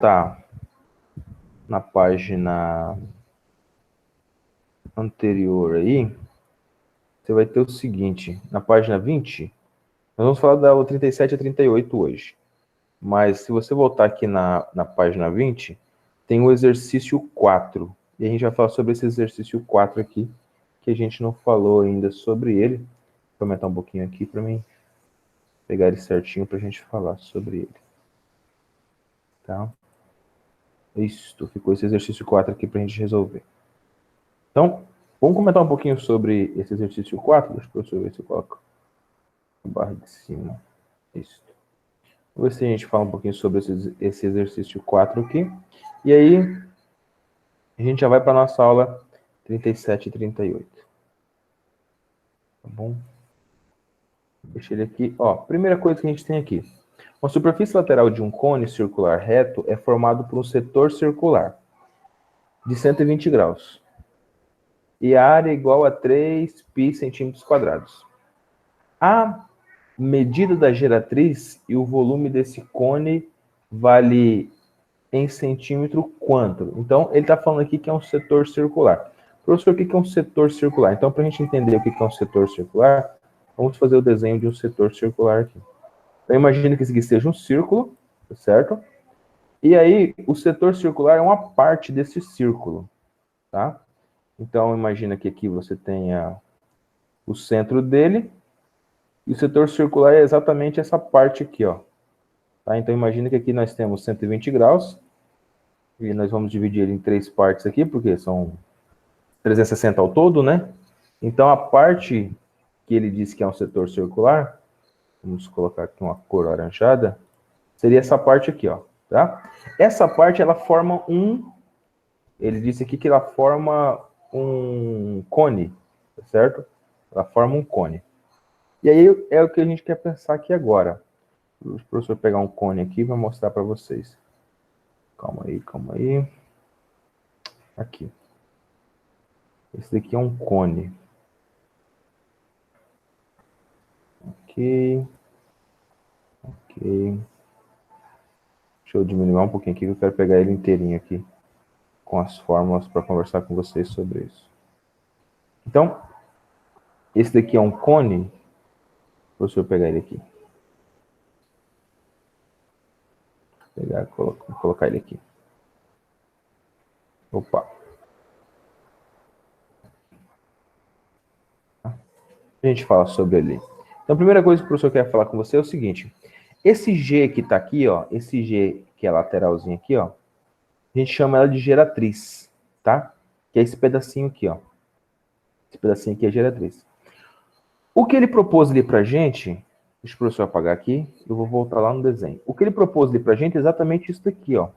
voltar na página anterior aí, você vai ter o seguinte, na página 20, nós vamos falar da aula 37 a 38 hoje, mas se você voltar aqui na página 20, tem o exercício 4, e a gente vai falar sobre esse exercício 4 aqui, que a gente não falou ainda sobre ele. Vou aumentar um pouquinho aqui para mim pegar ele certinho para a gente falar sobre ele. Tá? Isso, ficou esse exercício 4 aqui para a gente resolver. Então, vamos comentar um pouquinho sobre esse exercício 4. Deixa eu ver se eu coloco a barra de cima. Isso. Vamos ver se a gente fala um pouquinho sobre esse exercício 4 aqui. E aí, a gente já vai para a nossa aula 37 e 38. Tá bom? Deixa ele aqui. Ó, primeira coisa que a gente tem aqui. Uma superfície lateral de um cone circular reto é formado por um setor circular de 120 graus. E a área é igual a 3 π centímetros quadrados. A medida da geratriz e o volume desse cone vale em centímetro quanto? Então, ele está falando aqui que é um setor circular. Professor, o que é um setor circular? Então, para a gente entender o que é um setor circular, vamos fazer o desenho de um setor circular aqui. Então, imagine que esse aqui seja um círculo, certo? E aí, o setor circular é uma parte desse círculo, tá? Então, imagina que aqui você tenha o centro dele, e o setor circular é exatamente essa parte aqui, ó. Tá? Então, imagina que aqui nós temos 120 graus, e nós vamos dividir ele em 3 partes aqui, porque são 360 ao todo, né? Então, a parte que ele diz que é um setor circular, vamos colocar aqui uma cor alaranjada, seria essa parte aqui, ó, tá? Essa parte, ela forma ele disse aqui que ela forma um cone, tá certo? Ela forma um cone. E aí é o que a gente quer pensar aqui agora. O professor pegar um cone aqui e vai mostrar para vocês. Calma aí. Aqui. Esse daqui é um cone. Ok. Deixa eu diminuir um pouquinho aqui, que eu quero pegar ele inteirinho aqui, com as fórmulas para conversar com vocês sobre isso. Então, esse daqui é um cone. Deixa eu pegar ele aqui. Vou colocar ele aqui. Opa. A gente fala sobre ele. Então, a primeira coisa que o professor quer falar com você é o seguinte. Esse G que está aqui, ó, esse G que é lateralzinho aqui, ó, a gente chama ela de geratriz, tá? Que é esse pedacinho aqui, ó. Esse pedacinho aqui é geratriz. O que ele propôs ali pra gente, deixa o professor apagar aqui, eu vou voltar lá no desenho. O que ele propôs ali pra gente é exatamente isso daqui, ó. Vou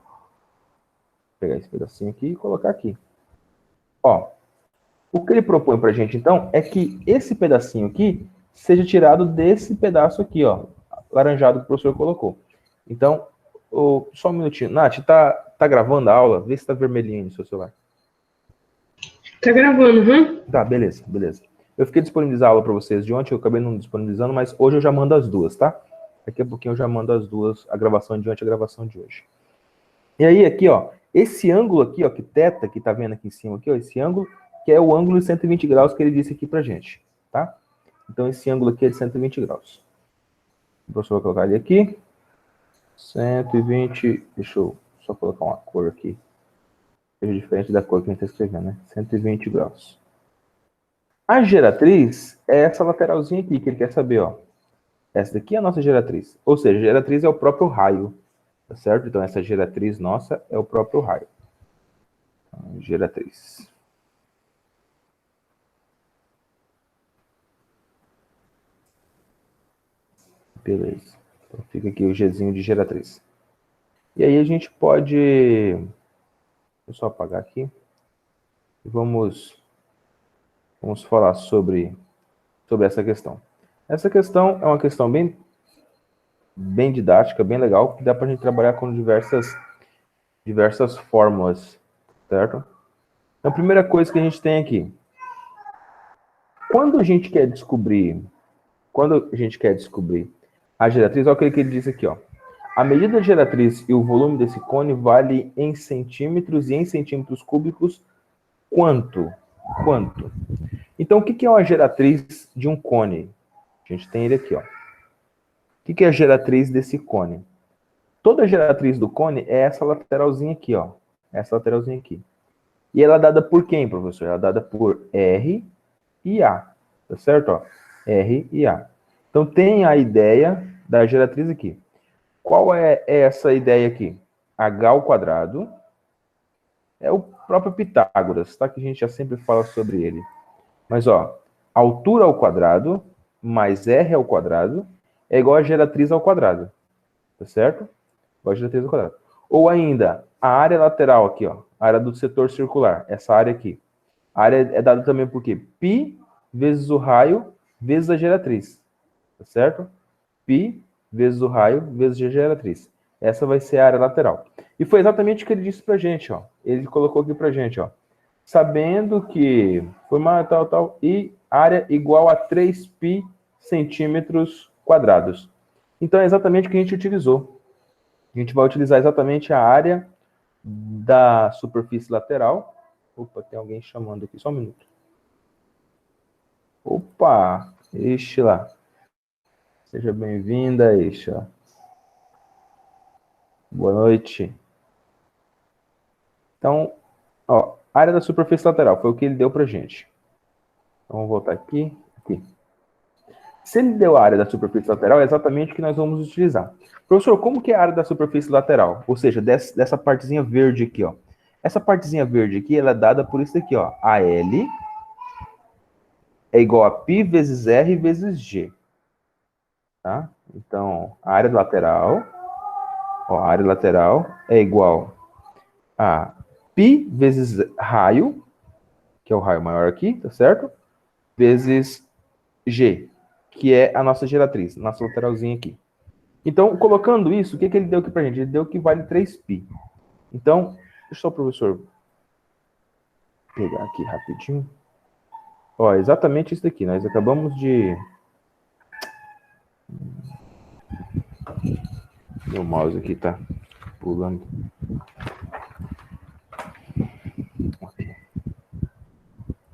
pegar esse pedacinho aqui e colocar aqui. Ó, o que ele propõe pra gente, então, é que esse pedacinho aqui seja tirado desse pedaço aqui, ó, laranjado que o professor colocou. Então, só um minutinho. Nath, tá gravando a aula? Vê se tá vermelhinho no seu celular. Tá gravando, Tá, beleza. Eu fiquei disponibilizar a aula para vocês de ontem, eu acabei não disponibilizando, mas hoje eu já mando as duas, tá? Daqui a pouquinho eu já mando as duas, a gravação de ontem e a gravação de hoje. E aí, aqui, ó, esse ângulo aqui, ó, que teta, que tá vendo aqui em cima, aqui, ó, esse ângulo, que é o ângulo de 120 graus que ele disse aqui pra gente, tá? Então, esse ângulo aqui é de 120 graus. O professor vai colocar ele aqui. 120, deixa eu só colocar uma cor aqui. Seja diferente da cor que a gente tá escrevendo, né? 120 graus. A geratriz é essa lateralzinha aqui, que ele quer saber, ó. Essa daqui é a nossa geratriz. Ou seja, a geratriz é o próprio raio, tá certo? Então, essa geratriz nossa é o próprio raio. Então, geratriz. Beleza. Então, fica aqui o Gzinho de geratriz. E aí a gente pode... Deixa eu só apagar aqui. Vamos falar sobre essa questão. Essa questão é uma questão bem didática, bem legal, que dá para a gente trabalhar com diversas fórmulas, certo? Então, a primeira coisa que a gente tem aqui, quando a gente quer descobrir a geratriz, olha o que ele diz aqui, ó. A medida da geratriz e o volume desse cone vale em centímetros e em centímetros cúbicos quanto? Quanto? Então, o que é uma geratriz de um cone? A gente tem ele aqui, ó. O que é a geratriz desse cone? Toda geratriz do cone é essa lateralzinha aqui, ó. Essa lateralzinha aqui. E ela é dada por quem, professor? Ela é dada por R e A. Tá certo? Ó? R e A. Então, tem a ideia da geratriz aqui. Qual é essa ideia aqui? H ao quadrado é o próprio Pitágoras, tá? Que a gente já sempre fala sobre ele. Mas, ó, altura ao quadrado mais R ao quadrado é igual a geratriz ao quadrado. Tá certo? Igual a geratriz ao quadrado. Ou ainda, a área lateral aqui, ó. A área do setor circular. Essa área aqui. A área é dada também por quê? Π vezes o raio vezes a geratriz. Tá certo? Π vezes o raio vezes a geratriz. Essa vai ser a área lateral. E foi exatamente o que ele disse pra gente, ó. Ele colocou aqui pra gente, ó. Sabendo que formar tal, e área igual a 3π centímetros quadrados. Então é exatamente o que a gente utilizou. A gente vai utilizar exatamente a área da superfície lateral. Opa, tem alguém chamando aqui, só um minuto. Opa, ixi lá. Seja bem-vinda, Isha. Boa noite. Então, ó, área da superfície lateral foi o que ele deu pra gente. Então, vamos voltar aqui. Se ele deu a área da superfície lateral, é exatamente o que nós vamos utilizar. Professor, como que é a área da superfície lateral? Ou seja, dessa partezinha verde aqui, ó. Essa partezinha verde aqui, ela é dada por isso daqui, ó. AL é igual a π vezes R vezes G. Tá? Então, a área lateral, ó, a área lateral é igual a π vezes raio, que é o raio maior aqui, tá certo? Vezes G, que é a nossa geratriz, nossa lateralzinha aqui. Então, colocando isso, o que ele deu aqui pra gente? Ele deu que vale 3π. Então, deixa só o professor pegar aqui rapidinho. Ó, exatamente isso daqui. Nós acabamos de... Meu mouse aqui tá pulando.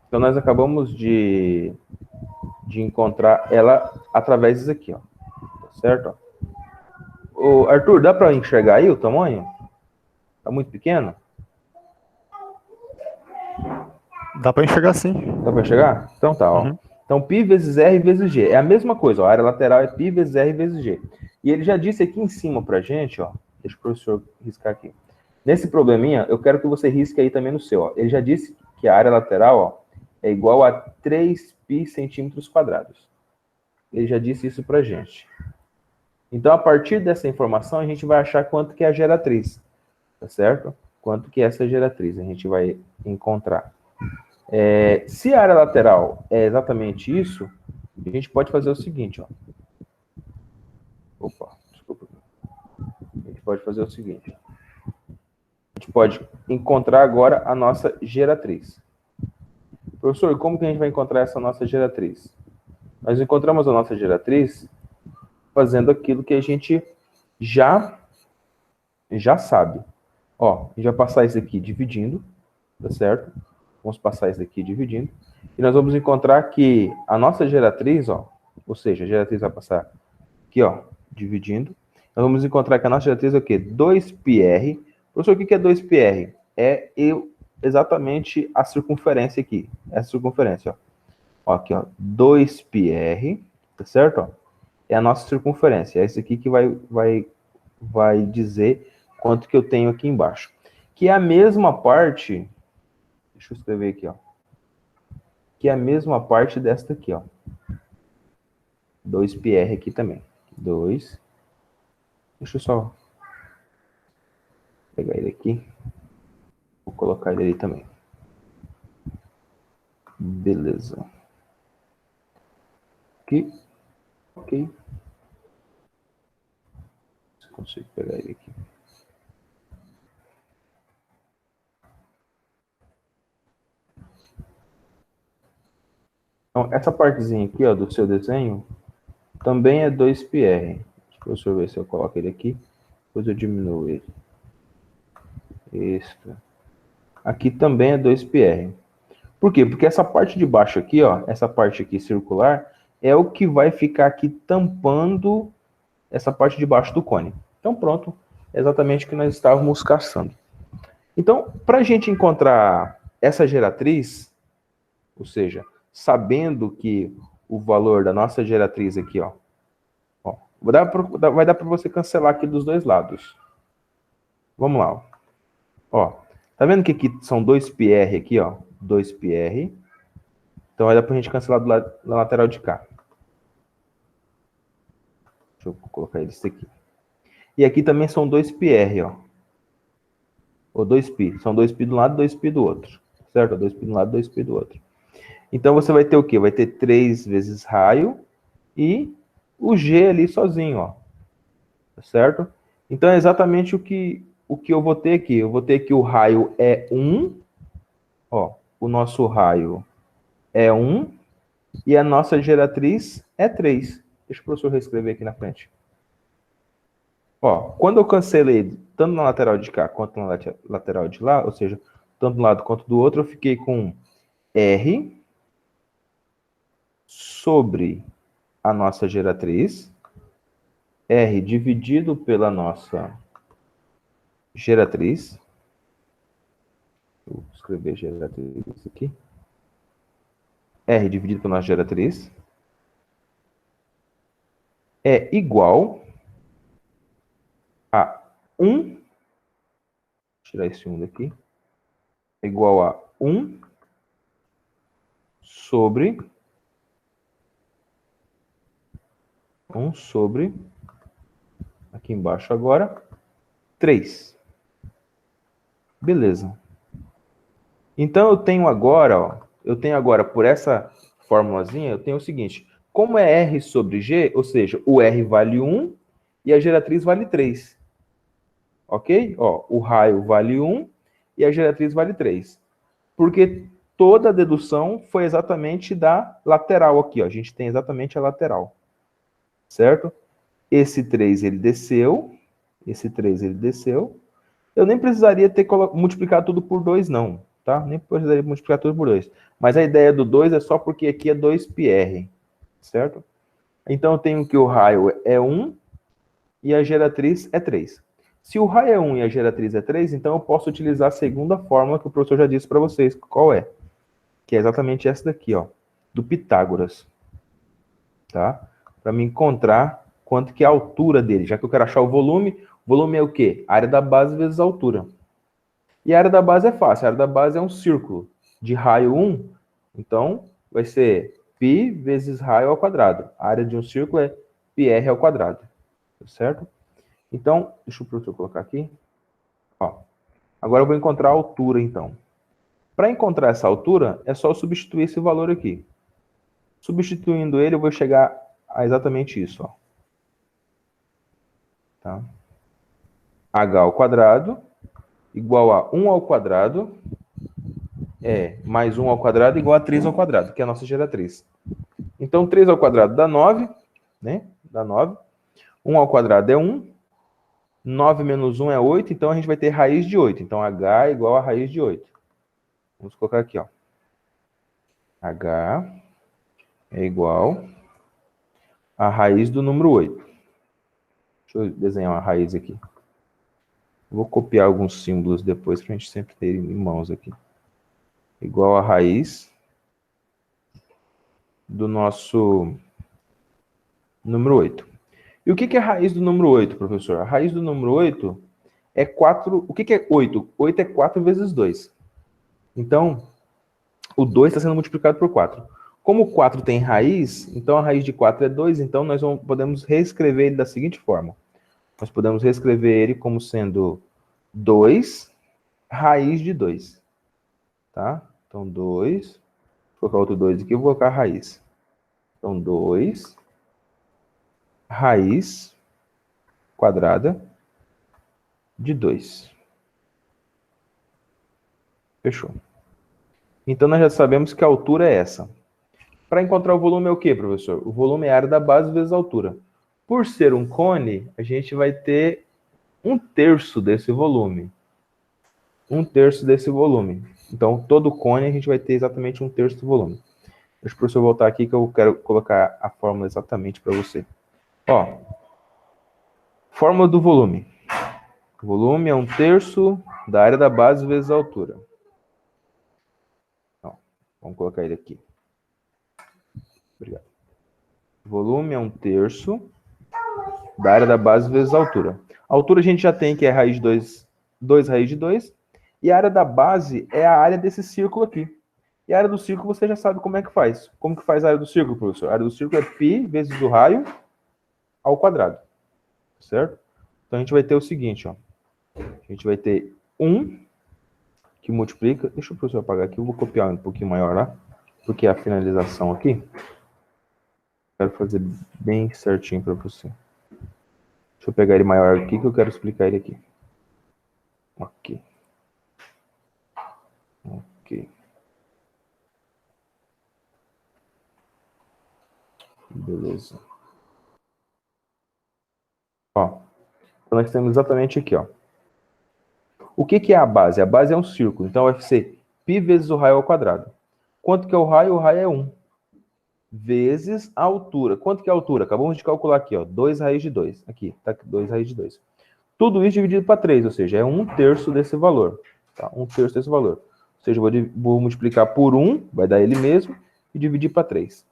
Então, nós acabamos de encontrar ela através disso aqui, ó. Tá certo? Ô, Arthur, dá para enxergar aí o tamanho? Tá muito pequeno? Dá para enxergar sim. Dá para enxergar? Então tá, ó. Então, π vezes R vezes G. É a mesma coisa, ó. A área lateral é π vezes R vezes G. E ele já disse aqui em cima pra gente, ó. Deixa o professor riscar aqui. Nesse probleminha, eu quero que você risque aí também no seu, ó. Ele já disse que a área lateral, ó, é igual a 3π centímetros quadrados. Ele já disse isso pra gente. Então, a partir dessa informação, a gente vai achar quanto que é a geratriz. Tá certo? Quanto que é essa geratriz. A gente vai encontrar. Se a área lateral é exatamente isso, a gente pode fazer o seguinte, ó. Opa, desculpa. A gente pode fazer o seguinte. A gente pode encontrar agora a nossa geratriz. Professor, como que a gente vai encontrar essa nossa geratriz? Nós encontramos a nossa geratriz fazendo aquilo que a gente já sabe. Ó, a gente vai passar isso aqui dividindo, tá certo? Vamos passar isso aqui dividindo. E nós vamos encontrar que a nossa geratriz, ó, ou seja, a geratriz vai passar aqui, ó, dividindo. Nós vamos encontrar que a nossa geratriz é o quê? 2πr. Professor, o que é 2πr? É exatamente a circunferência aqui. Essa circunferência, ó. Ó, aqui, ó, 2πr, tá certo? Ó, é a nossa circunferência. É isso aqui que vai dizer quanto que eu tenho aqui embaixo. Que é a mesma parte... Deixa eu escrever aqui, ó. Que é a mesma parte desta aqui, ó. 2πr aqui também. 2. Deixa eu só pegar ele aqui. Vou colocar ele aí também. Beleza. Aqui. Ok. Se eu consigo pegar ele aqui. Então, essa partezinha aqui, ó, do seu desenho, também é 2πr. Deixa eu ver se eu coloco ele aqui. Depois eu diminuo ele. Extra. Aqui também é 2πr. Por quê? Porque essa parte de baixo aqui, ó, essa parte aqui circular, é o que vai ficar aqui tampando essa parte de baixo do cone. Então pronto, é exatamente o que nós estávamos caçando. Então, para a gente encontrar essa geratriz, ou seja, sabendo que o valor da nossa geratriz aqui, ó vai dar para você cancelar aqui dos dois lados. Vamos lá. Ó, tá vendo que aqui são 2πr aqui, ó? 2πr. Então vai dar para a gente cancelar na lateral de cá. Deixa eu colocar isso aqui. E aqui também são 2πr, ó. Ou 2π. São 2π de um lado e 2π do outro. Certo? 2π de um lado e 2π do outro. Então você vai ter o quê? Vai ter 3 vezes raio e o G ali sozinho, ó. Certo? Então é exatamente o que eu vou ter aqui. Eu vou ter que o raio é 1, ó, o nosso raio é 1 e a nossa geratriz é 3. Deixa o professor reescrever aqui na frente. Ó, quando eu cancelei tanto na lateral de cá quanto na lateral de lá, ou seja, tanto de um lado quanto do outro, eu fiquei com R sobre a nossa geratriz, R dividido pela nossa geratriz. Vou escrever geratriz aqui. R dividido pela nossa geratriz é igual a 1, vou tirar esse 1 daqui, é igual a 1 sobre 1 sobre, aqui embaixo agora, 3. Beleza. Então eu tenho agora, ó, por essa formulazinha, eu tenho o seguinte, como é R sobre G, ou seja, o R vale 1 e a geratriz vale 3. Ok? Ó, o raio vale 1 e a geratriz vale 3. Porque toda a dedução foi exatamente da lateral aqui, ó. A gente tem exatamente a lateral. Certo? Esse 3 ele desceu, esse 3 ele desceu. Eu nem precisaria ter multiplicado tudo por 2, não, tá? Nem precisaria multiplicar tudo por 2. Mas a ideia do 2 é só porque aqui é 2πr, certo? Então eu tenho que o raio é 1 e a geratriz é 3. Se o raio é 1 e a geratriz é 3, então eu posso utilizar a segunda fórmula que o professor já disse para vocês. Qual é? Que é exatamente essa daqui, ó, do Pitágoras. Tá? Para me encontrar quanto que é a altura dele. Já que eu quero achar o volume é o quê? A área da base vezes a altura. E a área da base é fácil. A área da base é um círculo de raio 1. Então, vai ser π vezes raio ao quadrado. A área de um círculo é πr ao quadrado. Certo? Então, deixa o professor colocar aqui. Ó. Agora eu vou encontrar a altura, então. Para encontrar essa altura, é só eu substituir esse valor aqui. Substituindo ele, eu vou chegar a exatamente isso. Ó. Tá? H ao quadrado igual a 1 ao quadrado mais 1 ao quadrado igual a 3 ao quadrado, que é a nossa geratriz. Então, 3 ao quadrado dá 9, né? Dá 9. 1 ao quadrado é 1. 9 menos 1 é 8, então a gente vai ter raiz de 8. Então, H é igual a raiz de 8. Vamos colocar aqui, ó. H é igual a raiz do número 8. Deixa eu desenhar uma raiz aqui. Vou copiar alguns símbolos depois para a gente sempre ter em mãos aqui. Igual a raiz do nosso número 8. E o que é a raiz do número 8, professor? A raiz do número 8 é 4... O que é 8? 8 é 4 vezes 2. Então, o 2 está sendo multiplicado por 4. Como o 4 tem raiz, então a raiz de 4 é 2, então nós podemos reescrever ele da seguinte forma. Nós podemos reescrever ele como sendo 2 raiz de 2. Tá? Então, 2... Vou colocar outro 2 aqui, eu vou colocar a raiz. Então, 2 raiz quadrada de 2. Fechou. Então, nós já sabemos que a altura é essa. Para encontrar o volume é o quê, professor? O volume é a área da base vezes a altura. Por ser um cone, a gente vai ter 1/3 desse volume. 1/3 desse volume. Então, todo cone a gente vai ter exatamente 1/3 do volume. Deixa o professor voltar aqui que eu quero colocar a fórmula exatamente para você. Ó, fórmula do volume. O volume é 1/3 da área da base vezes a altura. Ó, vamos colocar ele aqui. Obrigado. O volume é 1/3 da área da base vezes a altura. A altura a gente já tem que é raiz de 2 raiz de 2. E a área da base é a área desse círculo aqui. E a área do círculo você já sabe como é que faz. Como que faz a área do círculo, professor? A área do círculo é π vezes o raio ao quadrado. Certo? Então a gente vai ter o seguinte, ó. A gente vai ter 1 que multiplica... Deixa o professor apagar aqui, eu vou copiar um pouquinho maior lá. Porque é a finalização aqui. Quero fazer bem certinho para você. Deixa eu pegar ele maior aqui que eu quero explicar ele aqui. Ok. Ok. Beleza. Ó, então nós temos exatamente aqui, ó. O que é a base? A base é um círculo, então vai ser π vezes o raio ao quadrado. Quanto que é o raio? O raio é 1. Vezes a altura. Quanto que é a altura? Acabamos de calcular aqui, ó. 2 raiz de 2. Aqui, tá aqui, 2 raiz de 2. Tudo isso dividido para 3, ou seja, é 1/3 desse valor. Tá? 1/3 desse valor. Ou seja, vou multiplicar por 1, vai dar ele mesmo, e dividir para 3.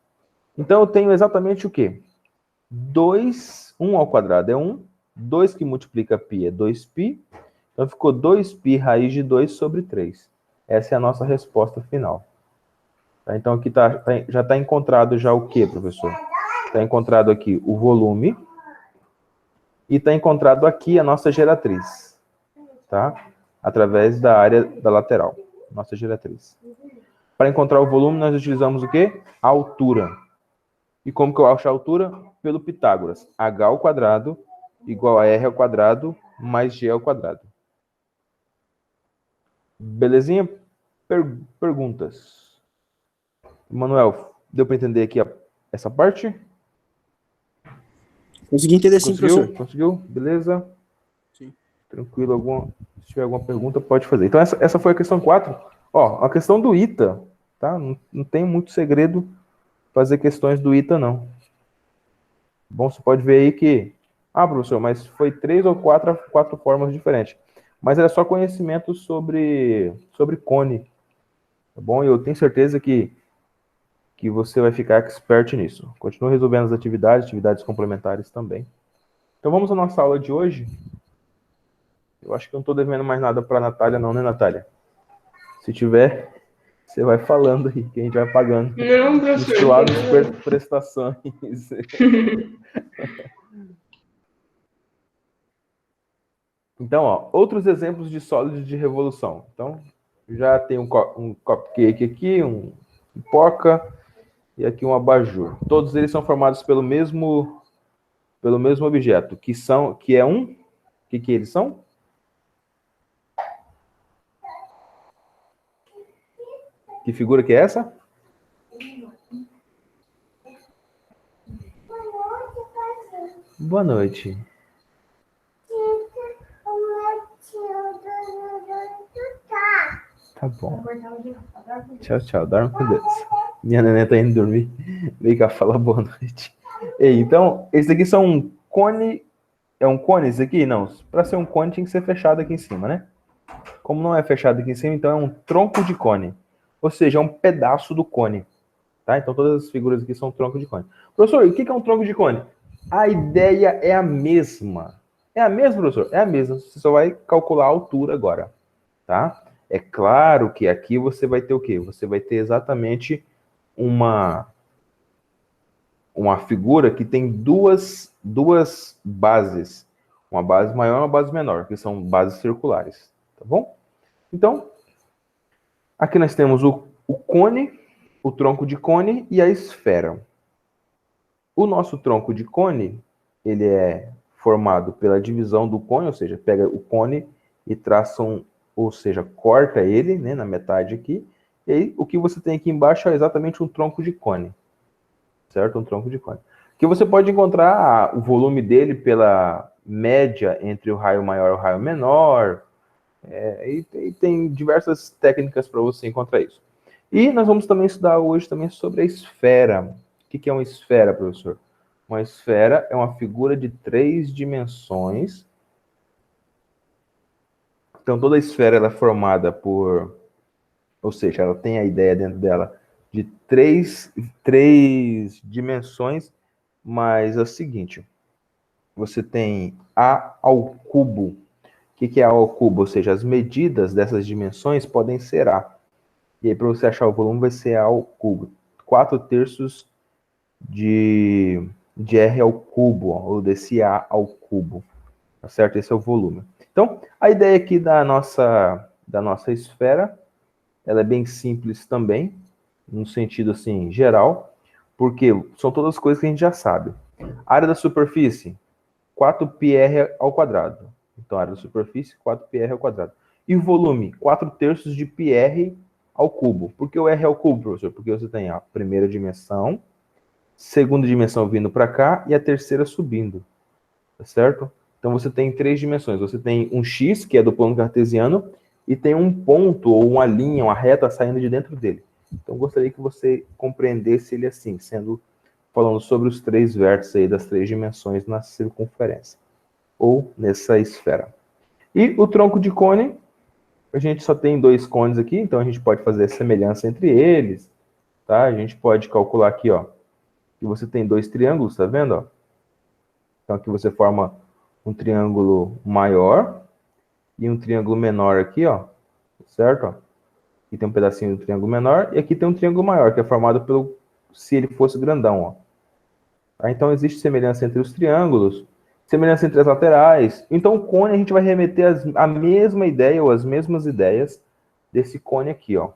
Então eu tenho exatamente o quê? 1 ao quadrado é 1, 2 que multiplica π é 2π, então ficou 2π raiz de 2 sobre 3. Essa é a nossa resposta final. Tá? Então aqui já está encontrado já o quê, professor? Está encontrado aqui o volume e está encontrado aqui a nossa geratriz, tá? Através da área da lateral, nossa geratriz. Para encontrar o volume, nós utilizamos o quê? A altura. E como que eu acho a altura? Pelo Pitágoras. H ao quadrado igual a R ao quadrado mais G ao quadrado. Belezinha? Perguntas? Manuel, deu para entender aqui essa parte? Consegui entender sim, professor. Conseguiu? Beleza? Sim. Tranquilo. Se tiver alguma pergunta, pode fazer. Então, essa foi a questão 4. Ó, a questão do ITA, tá? Não tem muito segredo fazer questões do ITA, não. Bom, você pode ver aí que... Ah, professor, mas foi 3 ou 4 formas diferentes. Mas era só conhecimento sobre cone. Tá bom? E eu tenho certeza que você vai ficar expert nisso. Continua resolvendo as atividades complementares também. Então vamos à nossa aula de hoje. Eu acho que eu não estou devendo mais nada para a Natália, não, né, Natália? Se tiver, você vai falando aí, que a gente vai pagando. Não, professor. Suaves prestações. Então, ó, outros exemplos de sólidos de revolução. Então, já tem um cupcake aqui, um pipoca e aqui um abajur. Todos eles são formados pelo mesmo objeto, que é um... O que eles são? Que figura que é essa? Boa noite. Tá bom. Tchau, tchau. Dorme com Deus. Minha neném tá indo dormir. Vem cá, fala boa noite. Ei, então, esse aqui são um cone. É um cone esse aqui? Não. Para ser um cone tinha que ser fechado aqui em cima, né? Como não é fechado aqui em cima, então é um tronco de cone. Ou seja, é um pedaço do cone. Tá? Então todas as figuras aqui são tronco de cone. Professor, o que é um tronco de cone? A ideia é a mesma. É a mesma, professor? É a mesma. Você só vai calcular a altura agora. Tá? É claro que aqui você vai ter o quê? Você vai ter exatamente uma figura que tem duas bases. Uma base maior e uma base menor, que são bases circulares. Tá bom? Então, aqui nós temos o cone, o tronco de cone e a esfera. O nosso tronco de cone, ele é formado pela divisão do cone, ou seja, pega o cone e traça ou seja, corta ele, né, na metade aqui, e aí o que você tem aqui embaixo é exatamente um tronco de cone, certo? Um tronco de cone. Que você pode encontrar o volume dele média entre o raio maior e o raio menor. E tem diversas técnicas para você encontrar isso. E nós vamos também estudar hoje também sobre a esfera. O que é uma esfera, professor? Uma esfera é uma figura de 3 dimensões. Então, toda esfera ela é formada por... Ou seja, ela tem a ideia dentro dela de três dimensões, mas é o seguinte, você tem A ao cubo. O que é A ao cubo? Ou seja, as medidas dessas dimensões podem ser A. E aí, para você achar o volume, vai ser A ao cubo. 4/3 de R ao cubo, ou desse A ao cubo. Tá certo? Esse é o volume. Então, a ideia aqui da nossa esfera, ela é bem simples também, no sentido assim, geral, porque são todas coisas que a gente já sabe. A área da superfície, 4πr ao quadrado. Então, a área da superfície, 4πr ao quadrado. E o volume, 4/3 de πr ao cubo. Por que o r ao cubo, professor? Porque você tem a primeira dimensão, segunda dimensão vindo para cá e a terceira subindo. Tá certo? Então, você tem 3 dimensões. Você tem um x, que é do plano cartesiano, e tem um ponto, ou uma linha, uma reta saindo de dentro dele. Então, gostaria que você compreendesse ele assim, falando sobre os 3 vértices aí das 3 dimensões na circunferência, ou nessa esfera. E o tronco de cone, a gente só tem 2 cones aqui, então a gente pode fazer a semelhança entre eles, tá? A gente pode calcular aqui, ó, que você tem 2 triângulos, tá vendo, ó? Então, aqui você forma um triângulo maior e um triângulo menor aqui, ó, certo? Ó. Aqui tem um pedacinho do triângulo menor e aqui tem um triângulo maior, que é formado pelo, se ele fosse grandão, ó. Tá? Então, existe semelhança entre os triângulos, semelhança entre as laterais. Então, o cone, a gente vai remeter a mesma ideia, ou as mesmas ideias desse cone aqui, ó.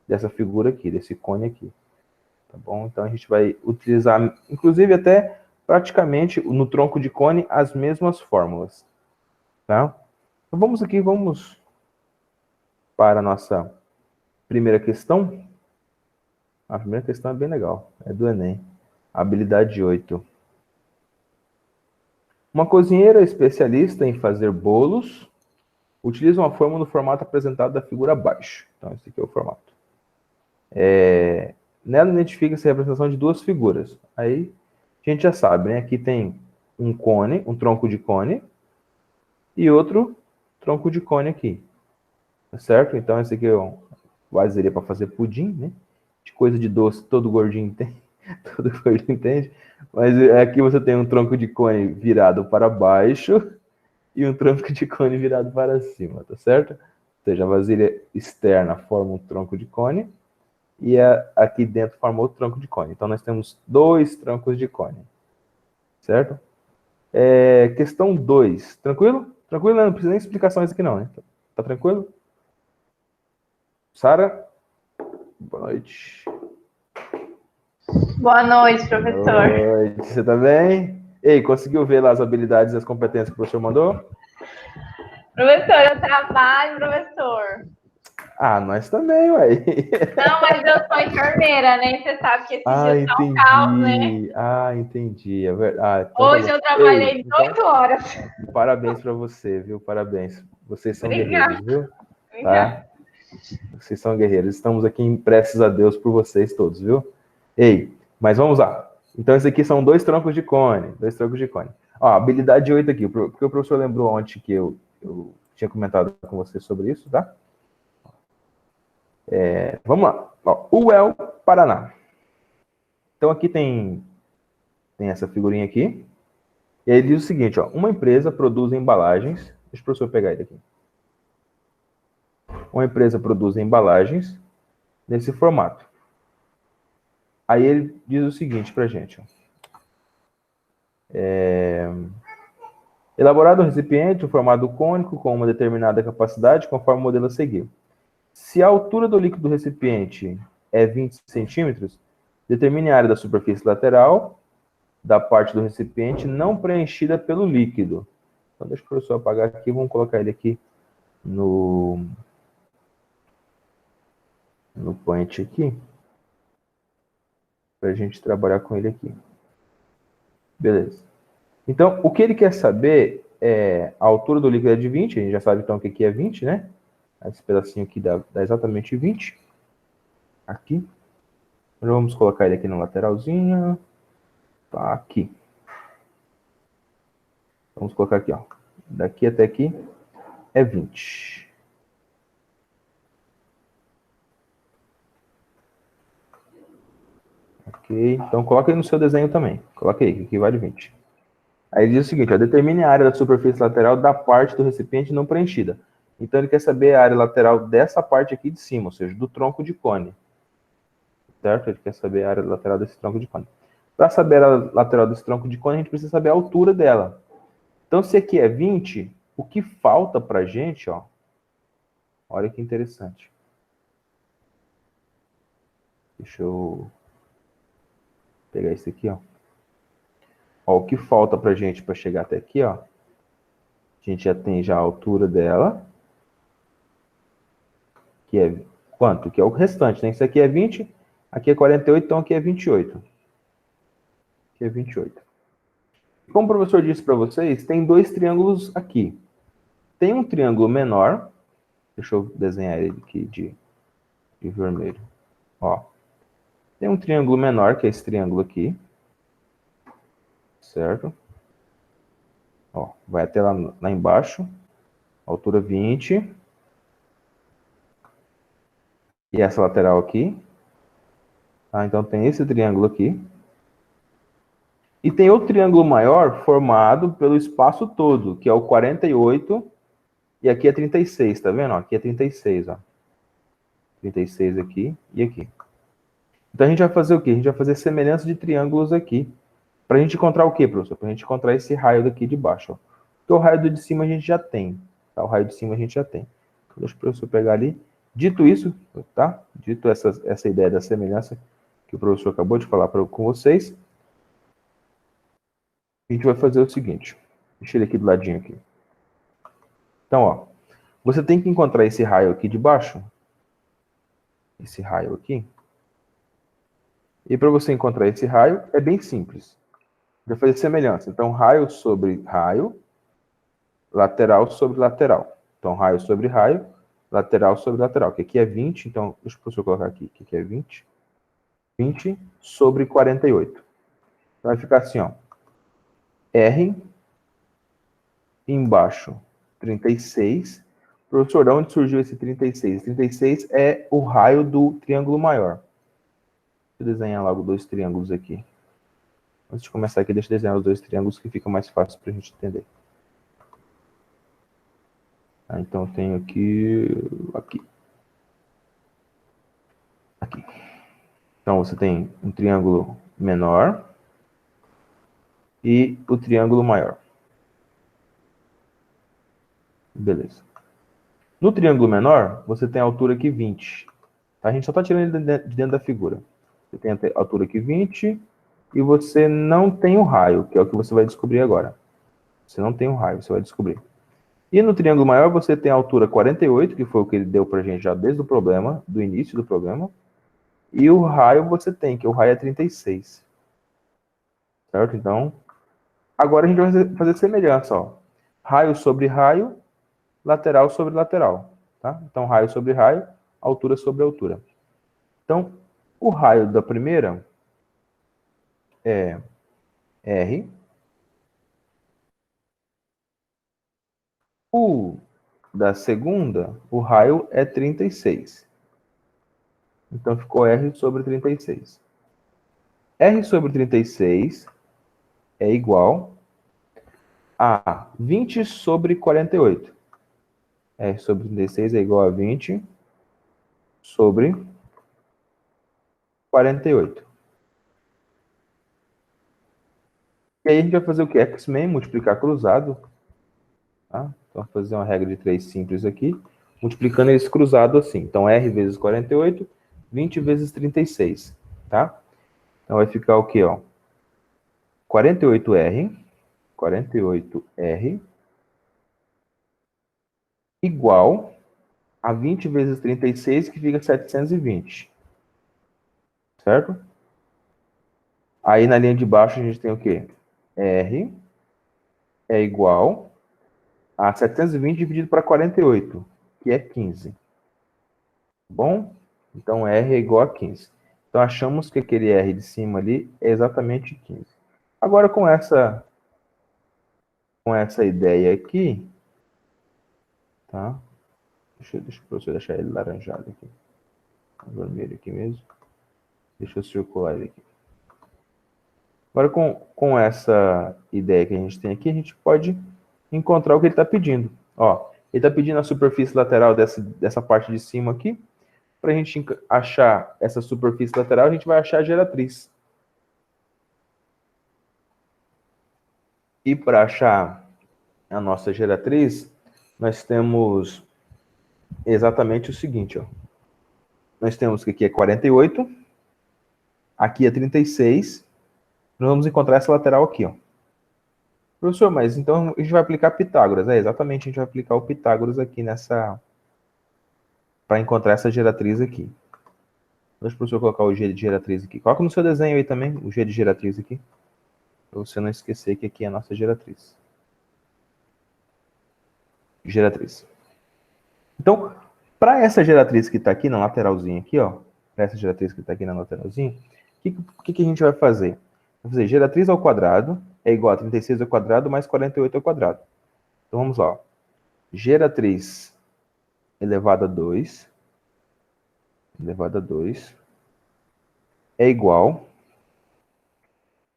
Dessa figura aqui, desse cone aqui. Tá bom? Então, a gente vai utilizar, inclusive, até praticamente no tronco de cone as mesmas fórmulas, tá? Então vamos para a nossa primeira questão. A primeira questão é bem legal, é do Enem, habilidade 8. Uma cozinheira especialista em fazer bolos utiliza uma fórmula no formato apresentado da figura abaixo. Então esse aqui é o formato. Nela identifica-se a representação de 2 figuras. Aí a gente já sabe, né? Aqui tem um cone, um tronco de cone, e outro tronco de cone aqui. Tá certo? Então, esse aqui é um vasilha para fazer pudim, né? De coisa de doce, todo gordinho tem. Todo gordinho entende. Mas aqui você tem um tronco de cone virado para baixo e um tronco de cone virado para cima, tá certo? Ou seja, a vasilha externa forma um tronco de cone e aqui dentro forma outro tronco de cone. Então, nós temos 2 troncos de cone. Certo? Questão 2. Tranquilo? Tranquilo? Não precisa nem explicações aqui não, né? Tá tranquilo? Sara? Boa noite. Boa noite, professor. Boa noite. Você tá bem? Ei, conseguiu ver lá as habilidades e as competências que o professor mandou? Professor, eu trabalho, professor. Ah, nós também, ué. Não, mas eu sou enfermeira, né? Você sabe que esse dia tá um caos, né? Entendi. Então Hoje tá eu trabalhei 18 horas. Parabéns para você, viu? Parabéns. Vocês são Obrigada. guerreiros, viu? Obrigada. Tá? Vocês são guerreiros. Estamos aqui em preces a Deus por vocês todos, viu? Ei, mas vamos lá. Então, esses aqui são 2 troncos de cone. 2 troncos de cone. Ó, habilidade 8 aqui, porque o professor lembrou ontem que eu tinha comentado com você sobre isso, tá? Vamos lá. Ó, UEL Paraná. Então, aqui tem essa figurinha aqui. E aí ele diz o seguinte, ó. Uma empresa produz embalagens. Deixa o professor pegar ele aqui. Uma empresa produz embalagens nesse formato. Aí ele diz o seguinte pra gente, ó. Elaborado um recipiente, um formato cônico com uma determinada capacidade, conforme o modelo a seguir. Se a altura do líquido do recipiente é 20 centímetros, determine a área da superfície lateral da parte do recipiente não preenchida pelo líquido. Então, deixa o professor apagar aqui, vamos colocar ele aqui no point aqui, para a gente trabalhar com ele aqui. Beleza. Então, o que ele quer saber a altura do líquido é de 20, a gente já sabe então o que é 20, né? Esse pedacinho aqui dá exatamente 20. Aqui. Vamos colocar ele aqui na lateralzinha. Tá aqui. Vamos colocar aqui, ó. Daqui até aqui é 20. Ok, então coloca aí no seu desenho também. Coloca aí, que aqui vale 20. Aí diz o seguinte, ó, determine a área da superfície lateral da parte do recipiente não preenchida. Então ele quer saber a área lateral dessa parte aqui de cima, ou seja, do tronco de cone. Certo? Ele quer saber a área lateral desse tronco de cone. Para saber a lateral desse tronco de cone, a gente precisa saber a altura dela. Então, se aqui é 20, o que falta para a gente, ó, olha que interessante. Deixa eu pegar esse aqui, ó. Ó, o que falta para a gente para chegar até aqui, ó. A gente já tem já a altura dela, que é quanto? Que é o restante, né? Isso aqui é 20, aqui é 48, então aqui é 28. Aqui é 28. Como o professor disse para vocês, tem dois triângulos aqui. Tem um triângulo menor, deixa eu desenhar ele aqui de vermelho. Ó, tem um triângulo menor, que é esse triângulo aqui. Certo? Ó, vai até lá embaixo, altura 20. E essa lateral aqui. Tá? Então tem esse triângulo aqui. E tem outro triângulo maior formado pelo espaço todo, que é o 48, e aqui é 36, tá vendo? Aqui é 36, ó. 36 aqui e aqui. Então a gente vai fazer o quê? A gente vai fazer semelhança de triângulos aqui. Pra gente encontrar o quê, professor? Pra gente encontrar esse raio daqui de baixo, ó. Porque o raio do de cima a gente já tem, tá? O raio de cima a gente já tem. Então, deixa o professor pegar ali. Dito isso, tá? Dito essa ideia da semelhança que o professor acabou de falar com vocês, a gente vai fazer o seguinte. Deixa ele aqui do ladinho aqui. Então, ó, você tem que encontrar esse raio aqui de baixo. Esse raio aqui. E para você encontrar esse raio, é bem simples. Vai fazer semelhança. Então, raio sobre raio, lateral sobre lateral. Então, raio sobre raio, lateral sobre lateral. Que aqui é 20, então, deixa o professor colocar aqui. Que aqui é 20. 20 sobre 48. Então, vai ficar assim, ó. R, embaixo, 36. Professor, de onde surgiu esse 36? 36 é o raio do triângulo maior. Deixa eu desenhar logo dois triângulos aqui. Antes de começar aqui, deixa eu desenhar os dois triângulos que fica mais fácil para a gente entender. Então, eu tenho aqui. Aqui. Então, você tem um triângulo menor e o triângulo maior. Beleza. No triângulo menor, você tem a altura aqui 20. A gente só está tirando ele de dentro da figura. Você tem a altura aqui 20 e você não tem o raio, que é o que você vai descobrir agora. Você não tem o raio, você vai descobrir. E no triângulo maior, você tem a altura 48, que foi o que ele deu para a gente já desde o problema, do início do problema. E o raio você tem, que o raio é 36. Certo? Então, agora a gente vai fazer semelhança, ó. Raio sobre raio, lateral sobre lateral. Tá? Então, raio sobre raio, altura sobre altura. Então, o raio da primeira é R. O da segunda, o raio é 36. Então, ficou R sobre 36. R sobre 36 é igual a 20 sobre 48. R sobre 36 é igual a 20 sobre 48. E aí a gente vai fazer o quê? X-Men, multiplicar cruzado. Tá? Então, vou fazer uma regra de 3 simples aqui, multiplicando esse cruzado assim. Então, R vezes 48, 20 vezes 36. Tá? Então, vai ficar o quê? Ó? 48R igual a 20 vezes 36, que fica 720. Certo? Aí, na linha de baixo, a gente tem o quê? R é igual a 720 dividido para 48, que é 15. Bom? Então, R é igual a 15. Então, achamos que aquele R de cima ali é exatamente 15. Agora, com essa ideia aqui, tá? Deixa eu deixar ele laranjado aqui. Vermelho aqui mesmo. Deixa eu circular ele aqui. Agora, com essa ideia que a gente tem aqui, a gente pode encontrar o que ele está pedindo. Ó, ele está pedindo a superfície lateral dessa parte de cima aqui. Para a gente achar essa superfície lateral, a gente vai achar a geratriz. E para achar a nossa geratriz, nós temos exatamente o seguinte, ó. Nós temos que aqui é 48, aqui é 36, nós vamos encontrar essa lateral aqui, ó. Professor, mas então a gente vai aplicar Pitágoras. Exatamente, a gente vai aplicar o Pitágoras aqui para encontrar essa geratriz aqui. Deixa o professor colocar o G de geratriz aqui. Coloca no seu desenho aí também, o G de geratriz aqui. Para você não esquecer que aqui é a nossa geratriz. Geratriz. Então, para essa geratriz que está aqui na lateralzinha aqui, ó, para essa geratriz que está aqui na lateralzinha, o que a gente vai fazer? Vai fazer geratriz ao quadrado é igual a 36 ao quadrado mais 48 ao quadrado. Então, vamos lá. Ó. Geratriz elevado a 2 é igual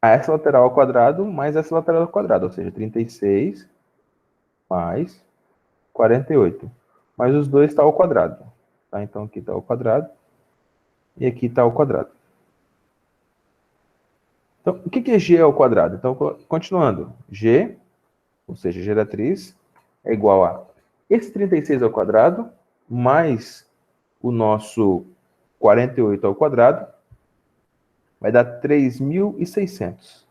a essa lateral ao quadrado mais essa lateral ao quadrado, ou seja, 36 mais 48. Mas os dois estão ao quadrado. Tá? Então, aqui está ao quadrado e aqui está ao quadrado. Então, o que é G ao quadrado? Então, continuando. G, ou seja, geratriz, é igual a esse 36 ao quadrado mais o nosso 48 ao quadrado, vai dar 3.600.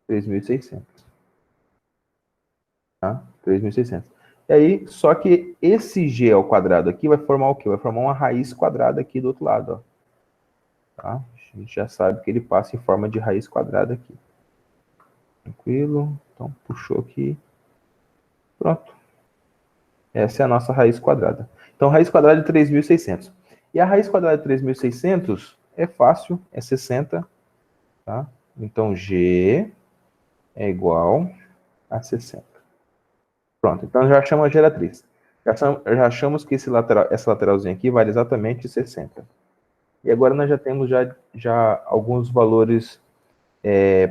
3.600. Tá? 3.600. E aí, só que esse G ao quadrado aqui vai formar o quê? Vai formar uma raiz quadrada aqui do outro lado, ó. Tá? A gente já sabe que ele passa em forma de raiz quadrada aqui. Tranquilo? Então, puxou aqui. Pronto. Essa é a nossa raiz quadrada. Então, raiz quadrada de 3.600. E a raiz quadrada de 3.600 é fácil, é 60. Tá? Então, G é igual a 60. Pronto, então já achamos a geratriz. Já achamos que essa lateralzinha aqui vale exatamente 60. E agora nós já temos já alguns valores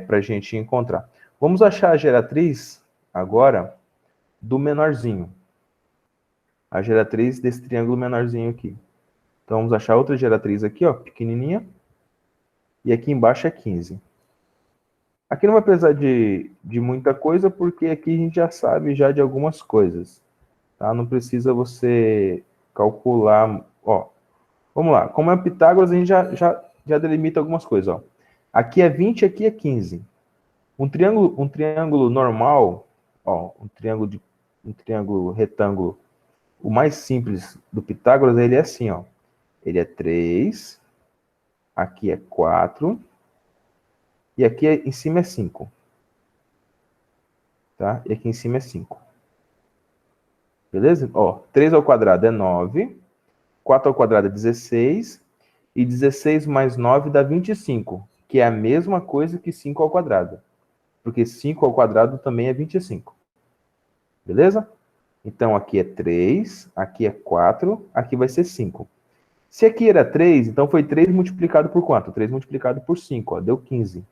para a gente encontrar. Vamos achar a geratriz agora do menorzinho. A geratriz desse triângulo menorzinho aqui. Então vamos achar outra geratriz aqui, ó, pequenininha. E aqui embaixo é 15. Aqui não vai precisar de muita coisa, porque aqui a gente já sabe já de algumas coisas. Tá? Não precisa você calcular. Ó, vamos lá. Como é Pitágoras, a gente já delimita algumas coisas. Ó. Aqui é 20, aqui é 15. Um triângulo normal, ó, um triângulo retângulo, o mais simples do Pitágoras, ele é assim, ó. Ele é 3, aqui é 4, e aqui em cima é 5. Tá? E aqui em cima é 5. Beleza? Ó, 3 ao quadrado é 9, 4 ao quadrado é 16, e 16 mais 9 dá 25, que é a mesma coisa que 5 ao quadrado. Porque 5 ao quadrado também é 25. Beleza? Então, aqui é 3, aqui é 4, aqui vai ser 5. Se aqui era 3, então foi 3 multiplicado por quanto? 3 multiplicado por 5, ó, deu 15.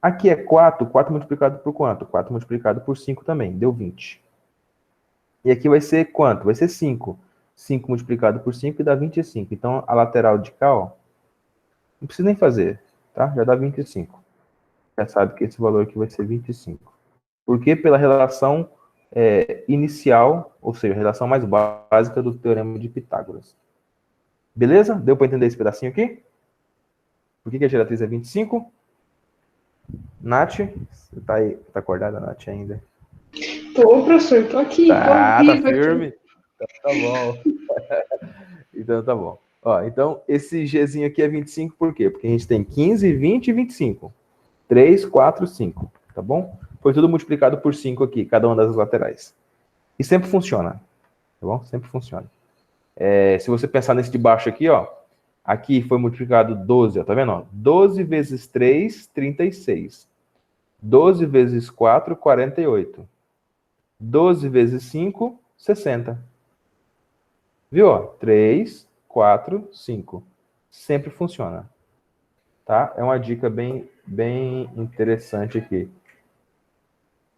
Aqui é 4, 4 multiplicado por quanto? 4 multiplicado por 5 também, deu 20. E aqui vai ser quanto? Vai ser 5. 5 multiplicado por 5 dá 25. Então, a lateral de cá, ó, não precisa nem fazer, tá? Já dá 25. Já sabe que esse valor aqui vai ser 25. Porque pela relação inicial, ou seja, a relação mais básica do Teorema de Pitágoras. Beleza? Deu para entender esse pedacinho aqui? Por que a geratriz é 25? Nath, você tá aí? Tá acordada, Nath, ainda? Tô, professor, tô aqui. Tá, tô tá viva firme? aqui. Tá bom. Então tá bom. Ó, então, esse Gzinho aqui é 25 por quê? Porque a gente tem 15, 20 e 25. 3, 4, 5, tá bom? foi tudo multiplicado por 5 aqui, cada uma das laterais. E sempre funciona, tá bom? Sempre funciona. Se você pensar nesse de baixo aqui, ó, aqui foi multiplicado 12, ó, tá vendo? Ó? 12 vezes 3, 36. 12 vezes 4, 48. 12 vezes 5, 60. Viu? Ó? 3, 4, 5. Sempre funciona. Tá? É uma dica bem interessante aqui.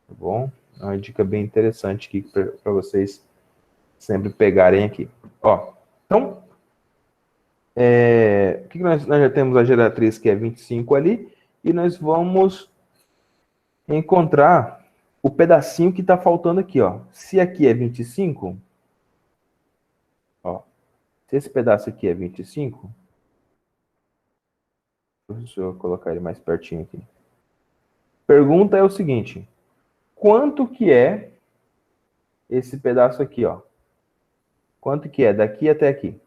Tá bom? É uma dica bem interessante aqui para vocês sempre pegarem aqui. Ó, então, o que nós já temos a geratriz que é 25 ali, e nós vamos encontrar o pedacinho que está faltando aqui, ó. Se aqui é 25, ó, se esse pedaço aqui é 25, deixa eu colocar ele mais pertinho aqui. Pergunta é o seguinte: quanto que é esse pedaço aqui, ó? Quanto que é daqui até aqui?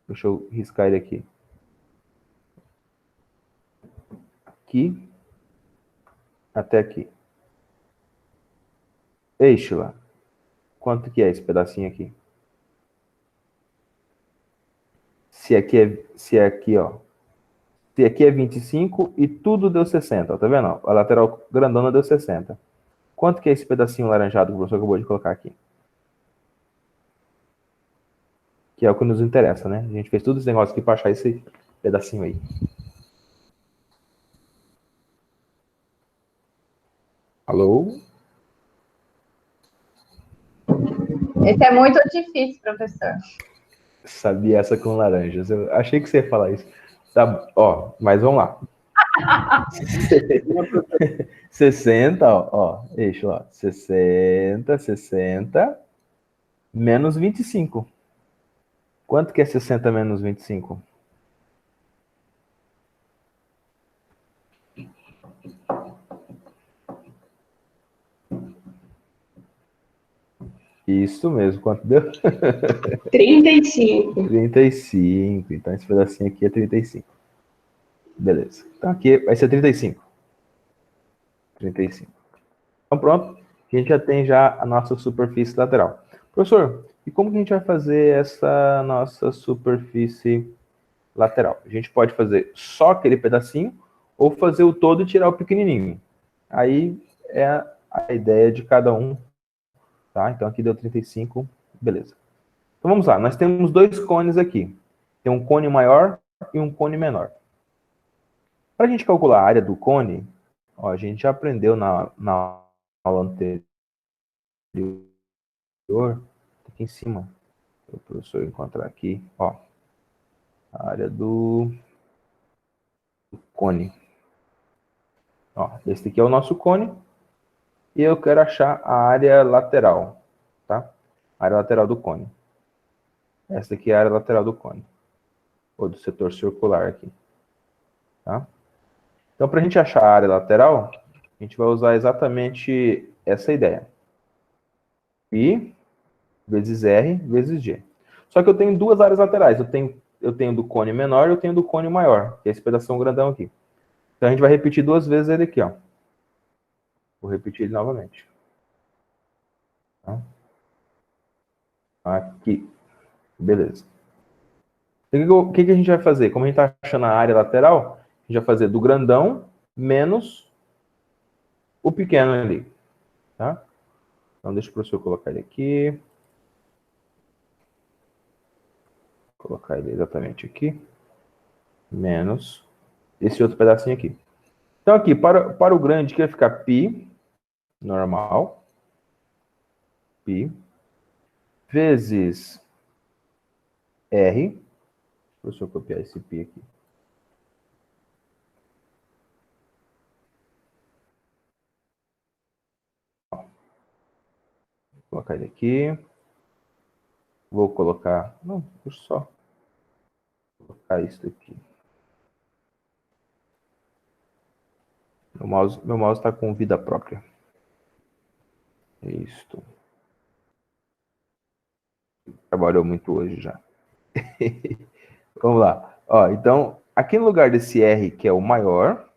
Deixa eu riscar ele aqui. Aqui até aqui. Eixo lá. Quanto que é esse pedacinho aqui? Se aqui, ó. Se aqui é 25 e tudo deu 60, ó, tá vendo? Ó, a lateral grandona deu 60. Quanto que é esse pedacinho laranjado que o professor acabou de colocar aqui? Que é o que nos interessa, né? A gente fez tudo esse negócio aqui para achar esse pedacinho aí. Alô? Esse é muito difícil, professor. Sabia essa com laranjas. Eu achei que você ia falar isso. Tá, ó, mas vamos lá. 60, ó, eixo, ó. 60, menos 25. Quanto que é 60 menos 25? Isso mesmo, quanto deu? 35. 35. Então esse pedacinho aqui é 35. Beleza. Então aqui vai ser 35. 35. Então pronto, a gente já tem já a nossa superfície lateral. Professor, e como que a gente vai fazer essa nossa superfície lateral? A gente pode fazer só aquele pedacinho ou fazer o todo e tirar o pequenininho. Aí é a ideia de cada um. Tá? Então aqui deu 35, beleza. Então vamos lá, nós temos dois cones aqui. Tem um cone maior e um cone menor. Para a gente calcular a área do cone, ó, a gente já aprendeu na aula anterior, aqui em cima, para o professor encontrar aqui, ó, a área do cone. Ó, esse aqui é o nosso cone e eu quero achar a área lateral, tá? A área lateral do cone. Essa aqui é a área lateral do cone, ou do setor circular aqui, tá? Então, para a gente achar a área lateral, a gente vai usar exatamente essa ideia. Π vezes R vezes G. Só que eu tenho duas áreas laterais. Eu tenho do cone menor e eu tenho do cone maior, que é esse pedação grandão aqui. Então, a gente vai repetir duas vezes ele aqui, ó. Vou repetir ele novamente. Tá? Aqui. Beleza. O que a gente vai fazer? Como a gente está achando a área lateral, a gente vai fazer do grandão menos o pequeno ali. Tá? Então, deixa o professor colocar ele aqui. Vou colocar ele exatamente aqui. Menos esse outro pedacinho aqui. Então, aqui, para o grande, que vai ficar π, normal. π, vezes R. Deixa eu copiar esse π aqui. Vou colocar ele aqui. Vou colocar... Não, deixa eu só colocar isso aqui. Meu mouse está com vida própria. Isto. Trabalhou muito hoje já. Vamos lá. Ó, então, aqui no lugar desse R, que é o maior,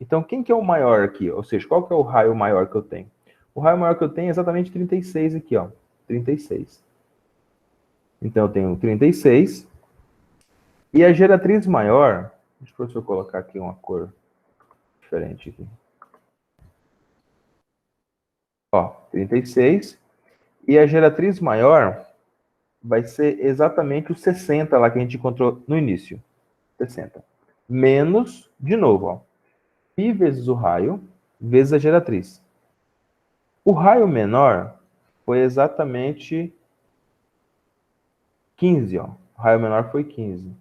Então, quem que é o maior aqui? Ou seja, qual que é o raio maior que eu tenho? O raio maior que eu tenho é exatamente 36 aqui, ó. 36. Então, eu tenho 36. E a geratriz maior... Deixa eu ver se eu colocar aqui uma cor diferente aqui. Ó, 36. E a geratriz maior vai ser exatamente o 60 lá que a gente encontrou no início. 60. Menos, de novo, ó. Π vezes o raio, vezes a geratriz. O raio menor foi exatamente 15, ó. O raio menor foi 15.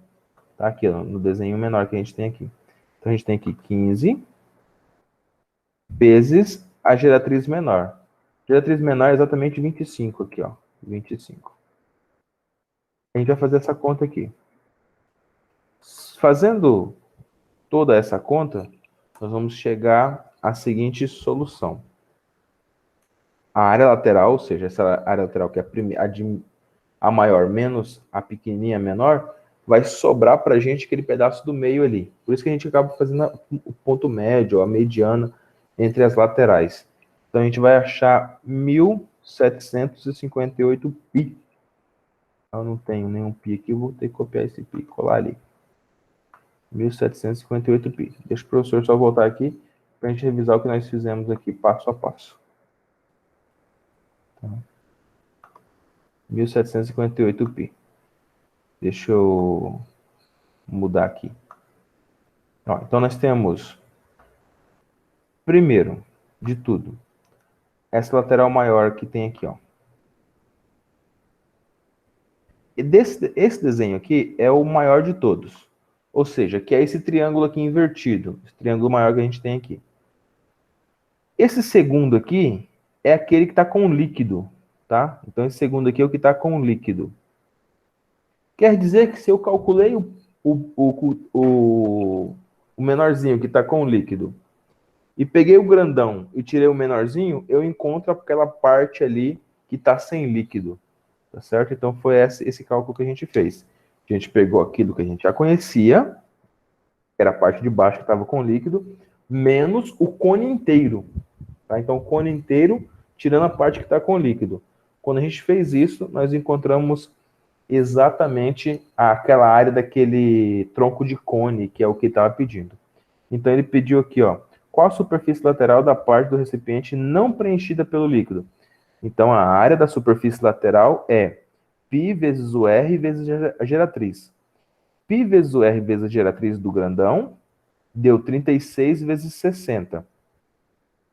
Tá aqui, ó, no desenho menor que a gente tem aqui. Então, a gente tem aqui 15 vezes a geratriz menor. A geratriz menor é exatamente 25 aqui, ó. 25. A gente vai fazer essa conta aqui. Fazendo toda essa conta, nós vamos chegar à seguinte solução. A área lateral, ou seja, essa área lateral que é a maior menos a pequenininha menor, vai sobrar para a gente aquele pedaço do meio ali. Por isso que a gente acaba fazendo o ponto médio, a mediana entre as laterais. Então, a gente vai achar 1.758 π. Eu não tenho nenhum π aqui, eu vou ter que copiar esse π e colar ali. 1.758 π. Deixa o professor só voltar aqui para a gente revisar o que nós fizemos aqui, passo a passo. Tá. 1.758 π. Deixa eu mudar aqui. Ó, então, nós temos, primeiro de tudo, essa lateral maior que tem aqui, ó. E esse desenho aqui é o maior de todos. Ou seja, que é esse triângulo aqui invertido. Esse triângulo maior que a gente tem aqui. Esse segundo aqui é aquele que está com líquido, tá? Então, esse segundo aqui é o que está com líquido. Quer dizer que se eu calculei o menorzinho que está com líquido e peguei o grandão e tirei o menorzinho, eu encontro aquela parte ali que está sem líquido. Tá certo? Então, foi esse cálculo que a gente fez. A gente pegou aquilo que a gente já conhecia, que era a parte de baixo que estava com líquido, menos o cone inteiro. Tá? Então, o cone inteiro, tirando a parte que está com líquido. Quando a gente fez isso, nós encontramos exatamente aquela área daquele tronco de cone, que é o que ele estava pedindo. Então, ele pediu aqui, ó, qual a superfície lateral da parte do recipiente não preenchida pelo líquido? Então, a área da superfície lateral é π vezes o R vezes a geratriz. π vezes o R vezes a geratriz do grandão deu 36 vezes 60.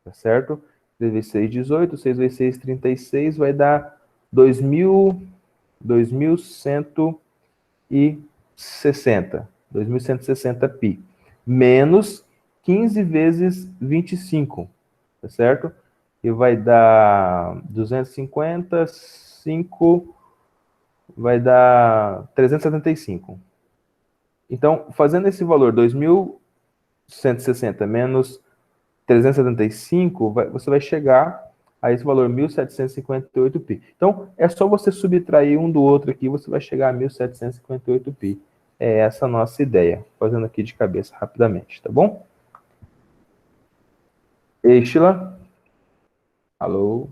Tá certo? 3 vezes 6, 18. 6 vezes 6, 36. Vai dar 2.160. 2.160 π. Menos 15 vezes 25. Tá certo? E vai dar 250, 5, vai dar 375. Então, fazendo esse valor, 2.160 menos 375, você vai chegar a esse valor, 1.758 π. Então, é só você subtrair um do outro aqui, você vai chegar a 1.758 π. É essa a nossa ideia, fazendo aqui de cabeça rapidamente, tá bom? Estila? Alô?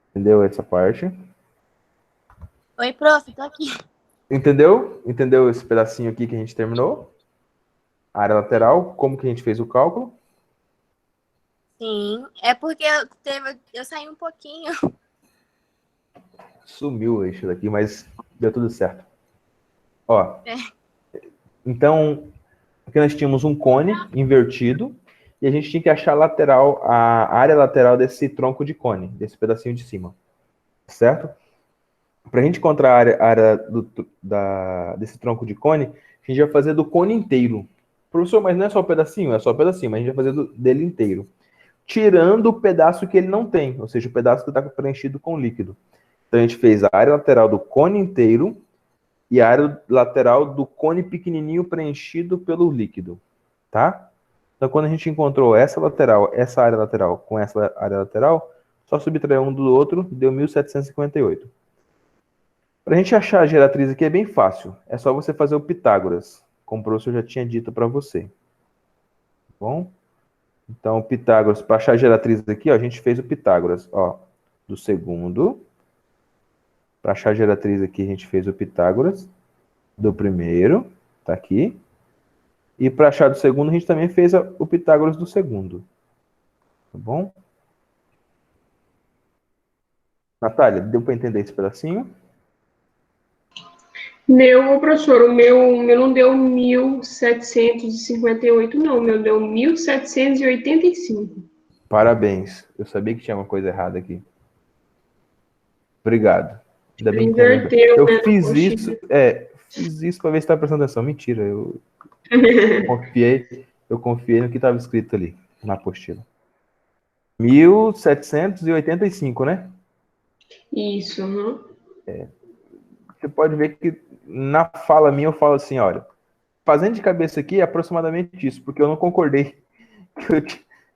Entendeu essa parte? Oi, prof, tô aqui. Entendeu? Entendeu esse pedacinho aqui que a gente terminou? A área lateral, como que a gente fez o cálculo? Sim, é porque eu saí um pouquinho. Sumiu o eixo daqui, mas deu tudo certo. Ó, então, aqui nós tínhamos um cone invertido e a gente tinha que achar a área lateral desse tronco de cone, desse pedacinho de cima, certo? Para a gente encontrar a área desse tronco de cone, a gente vai fazer do cone inteiro. Professor, mas não é só o pedacinho? É só o pedacinho, mas a gente vai fazer dele inteiro. Tirando o pedaço que ele não tem, ou seja, o pedaço que está preenchido com líquido. Então, a gente fez a área lateral do cone inteiro e a área lateral do cone pequenininho preenchido pelo líquido, tá? Então, quando a gente encontrou essa área lateral com essa área lateral, só subtrair um do outro, deu 1.758. Para a gente achar a geratriz aqui é bem fácil. É só você fazer o Pitágoras, como o professor já tinha dito para você. Bom? Então, Pitágoras, para achar a geratriz aqui, ó, a gente fez o Pitágoras, ó, do segundo. Para achar a geratriz aqui, a gente fez o Pitágoras do primeiro, tá aqui. E para achar do segundo, a gente também fez o Pitágoras do segundo. Tá bom? Natália, deu para entender esse pedacinho? Meu, professor, o meu não deu 1758, não. O meu deu 1785. Parabéns. Eu sabia que tinha uma coisa errada aqui. Obrigado. Ainda bem que Inverteu, eu né, fiz na isso, fiz isso para ver se estava prestando atenção. Mentira, eu confiei no que estava escrito ali na apostila. 1785, né? Isso, uhum. Você pode ver que na fala minha eu falo assim, olha, fazendo de cabeça aqui é aproximadamente isso, porque eu não concordei.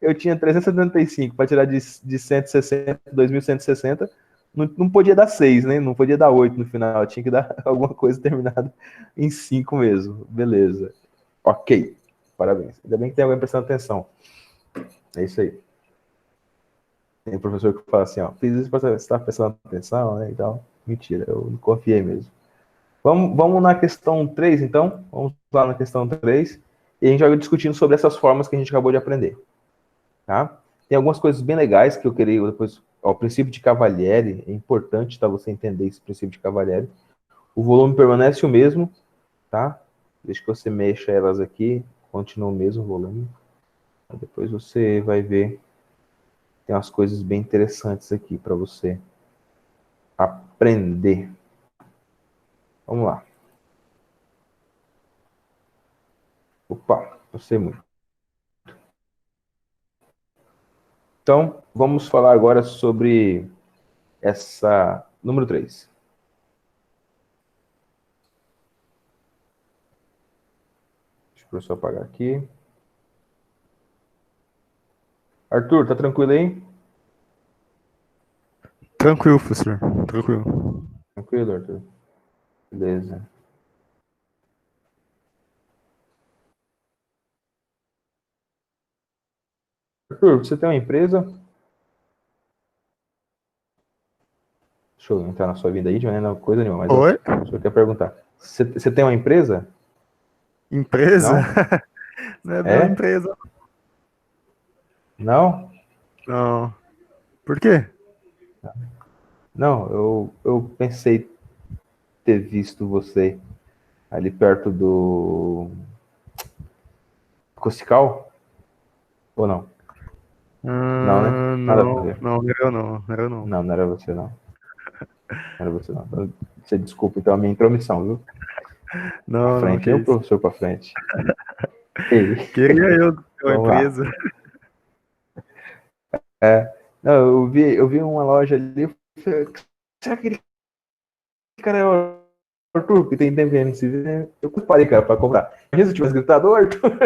Eu tinha 375 para tirar de 160, 2160, não podia dar 6, né? Não podia dar 8 no final, tinha que dar alguma coisa terminada em 5 mesmo. Beleza. Ok. Parabéns. Ainda bem que tem alguém prestando atenção. É isso aí. Tem um professor que fala assim, ó, fiz isso para você estar prestando atenção, né? Então, mentira, eu não confiei mesmo. Vamos na questão 3, então. Vamos lá na questão 3. E a gente vai discutindo sobre essas formas que a gente acabou de aprender. Tá? Tem algumas coisas bem legais que eu queria depois. Ó, o princípio de Cavalieri, é importante, tá, você entender esse princípio de Cavalieri. O volume permanece o mesmo, tá? Deixa que você mexa elas aqui, continua o mesmo volume. Depois você vai ver, tem umas coisas bem interessantes aqui para você aprender. Vamos lá. Opa, gostei muito. Então, vamos falar agora sobre essa número 3. Deixa o professor apagar aqui. Arthur, tá tranquilo aí? Tranquilo, professor. Tranquilo. Tranquilo, Arthur. Beleza. Arthur, você tem uma empresa? Deixa eu entrar na sua vida aí, de maneira coisa nenhuma, mas Oi? o senhor quer perguntar. Você tem uma empresa? Empresa? Não? Não é bem uma empresa. Não? Não. Por quê? Não, eu pensei ter visto você ali perto do Costical? Ou não? Não, né? Nada a ver. Não era eu não. Era eu não. Não, não era você não. Não era você não. Você desculpa então a minha intromissão, viu? Não, Pra frente, que eu, isso. professor, pra frente. Ei. Queria eu ter uma Vamos lá. empresa. Não, eu vi uma loja ali. Será que aquele cara é o Arthur? Que tem tempo que a gente se vê, né? Eu parei, cara, pra comprar. Imagina se eu tivesse gritado, ô Arthur!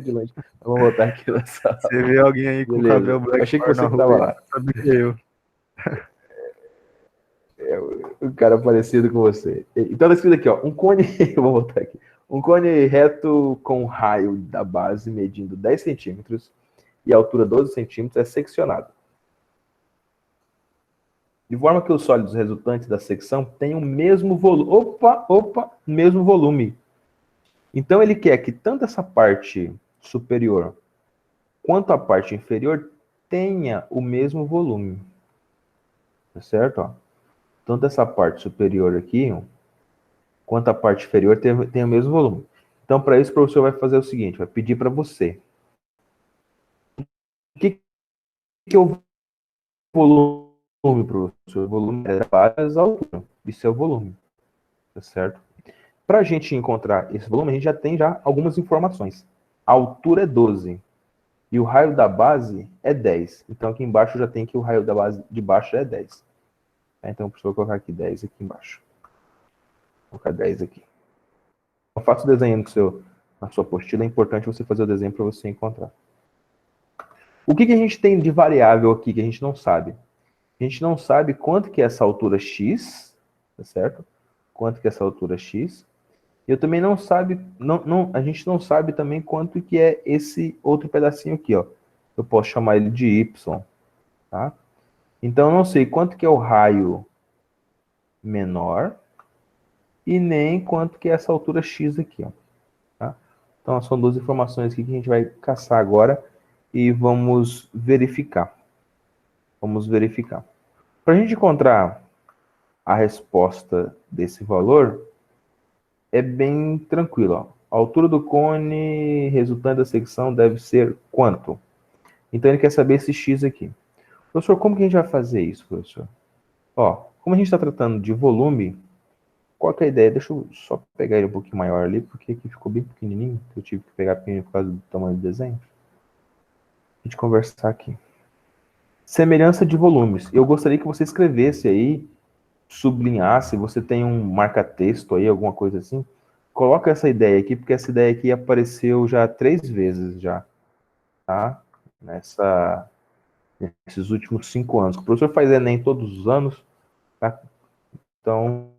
De longe. Vamos botar aqui na sala. Você vê alguém aí com Beleza. cabelo branco Achei que na você que rua, tava lá. sabe que é eu. O cara parecido com você. Então tá escrito aqui, ó. Um cone. Eu vou botar aqui. Um cone reto com raio da base medindo 10 centímetros e altura 12 centímetros é seccionado. De forma que os sólidos resultantes da secção tenham o mesmo volume. Mesmo volume. Então ele quer que tanto essa parte superior quanto a parte inferior tenha o mesmo volume. Tá certo? Ó. Tanto essa parte superior aqui, ó, quanto a parte inferior tem o mesmo volume. Então, para isso, o professor vai fazer o seguinte, vai pedir para você. O que é o volume, professor? O volume é várias alturas. Isso é o volume. Tá certo? Para a gente encontrar esse volume, a gente já tem algumas informações. A altura é 12. E o raio da base é 10. Então, aqui embaixo já tem que o raio da base de baixo é 10. Então, o professor vai colocar aqui 10 aqui embaixo. Vou colocar 10 aqui. Eu faço o desenho na sua apostila. É importante você fazer o desenho para você encontrar. O que a gente tem de variável aqui que a gente não sabe? A gente não sabe quanto que é essa altura x, tá certo? Quanto que é essa altura x. Eu também não sabe, a gente não sabe também quanto que é esse outro pedacinho aqui, ó. Eu posso chamar ele de y, tá? Então eu não sei quanto que é o raio menor e nem quanto que é essa altura x aqui, ó. Tá? Então são duas informações aqui que a gente vai caçar agora e vamos verificar. Vamos verificar. Para a gente encontrar a resposta desse valor, é bem tranquilo. Ó. A altura do cone resultante da secção deve ser quanto? Então ele quer saber esse x aqui. Professor, como que a gente vai fazer isso, professor? Ó, como a gente está tratando de volume, qual que é a ideia? Deixa eu só pegar ele um pouquinho maior ali, porque aqui ficou bem pequenininho. Eu tive que pegar pequenininho por causa do tamanho do desenho. A gente conversar aqui. Semelhança de volumes. Eu gostaria que você escrevesse aí, sublinhasse, você tem um marca-texto aí, alguma coisa assim. Coloca essa ideia aqui, porque essa ideia aqui apareceu já 3 vezes já, tá? Nesses últimos 5 anos. O professor faz Enem todos os anos, tá? Então,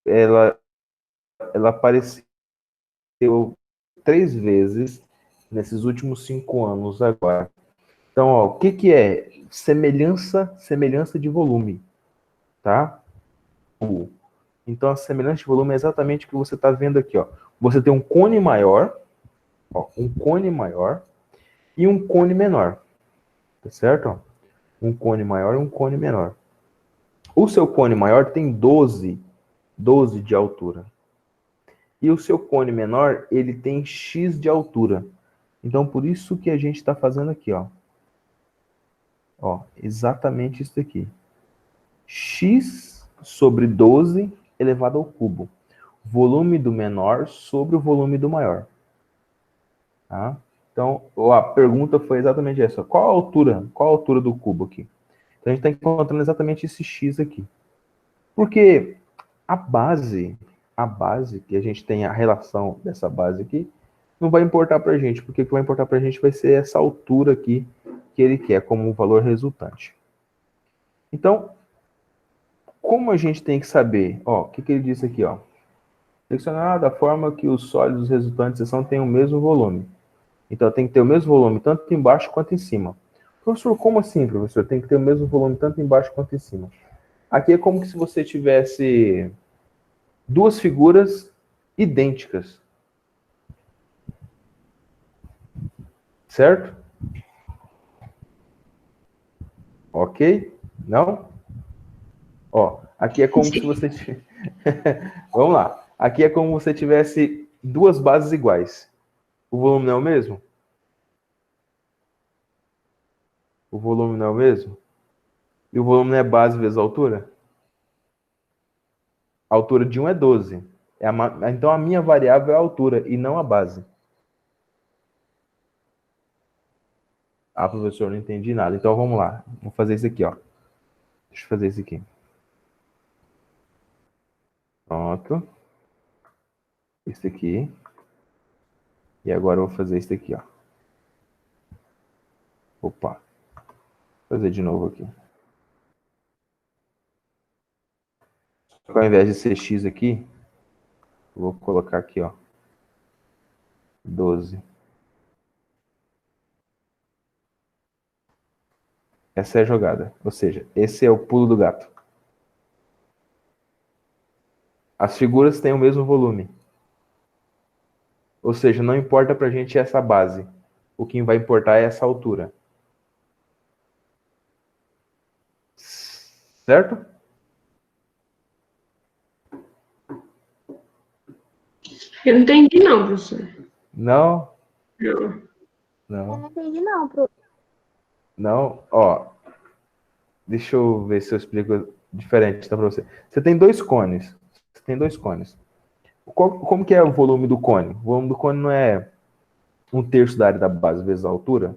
ela apareceu 3 vezes nesses últimos 5 anos agora. Então, ó, o que que é? Semelhança de volume, tá? Então, a semelhança de volume é exatamente o que você está vendo aqui, ó. Você tem um cone maior, ó, um cone maior e um cone menor, tá certo? Ó? Um cone maior e um cone menor. O seu cone maior tem 12 de altura. E o seu cone menor, ele tem x de altura. Então, por isso que a gente está fazendo aqui, ó. Ó, exatamente isso aqui. X sobre 12 elevado ao cubo. Volume do menor sobre o volume do maior. Tá? Então, a pergunta foi exatamente essa. Qual a altura? Qual a altura do cubo aqui? Então, a gente está encontrando exatamente esse x aqui. Porque a base que a gente tem a relação dessa base aqui, não vai importar para a gente, porque o que vai importar para a gente vai ser essa altura aqui que ele quer como valor resultante. Então, como a gente tem que saber, ó, o que ele disse aqui, ó, seccionar da forma que os sólidos resultantes de seção têm o mesmo volume. Então, tem que ter o mesmo volume tanto embaixo quanto em cima. Professor, como assim, professor? Tem que ter o mesmo volume tanto embaixo quanto em cima. Aqui é como se você tivesse duas figuras idênticas. Certo? Ok? Não? Ó, aqui é como se você... Vamos lá. Aqui é como se você tivesse duas bases iguais. O volume não é o mesmo? O volume não é o mesmo? E o volume não é base vezes altura? A altura de um é 12. Então a minha variável é a altura e não a base. Ah, professor, não entendi nada. Então vamos lá. Vou fazer isso aqui, ó. Deixa eu fazer isso aqui. Pronto. Esse aqui. E agora eu vou fazer isso aqui, ó. Opa. Vou fazer de novo aqui. Ao invés de ser x aqui, eu vou colocar aqui, ó. 12. Essa é a jogada. Ou seja, esse é o pulo do gato. As figuras têm o mesmo volume. Ou seja, não importa pra gente essa base. O que vai importar é essa altura. Certo? Eu não entendi, não, professor. Não? Não. Eu Não. não entendi, não, pro. Não? Ó. Deixa eu ver se eu explico diferente, tá, pra você. Você tem dois cones. Você tem dois cones. Como que é o volume do cone? O volume do cone não é 1/3 da área da base vezes a altura?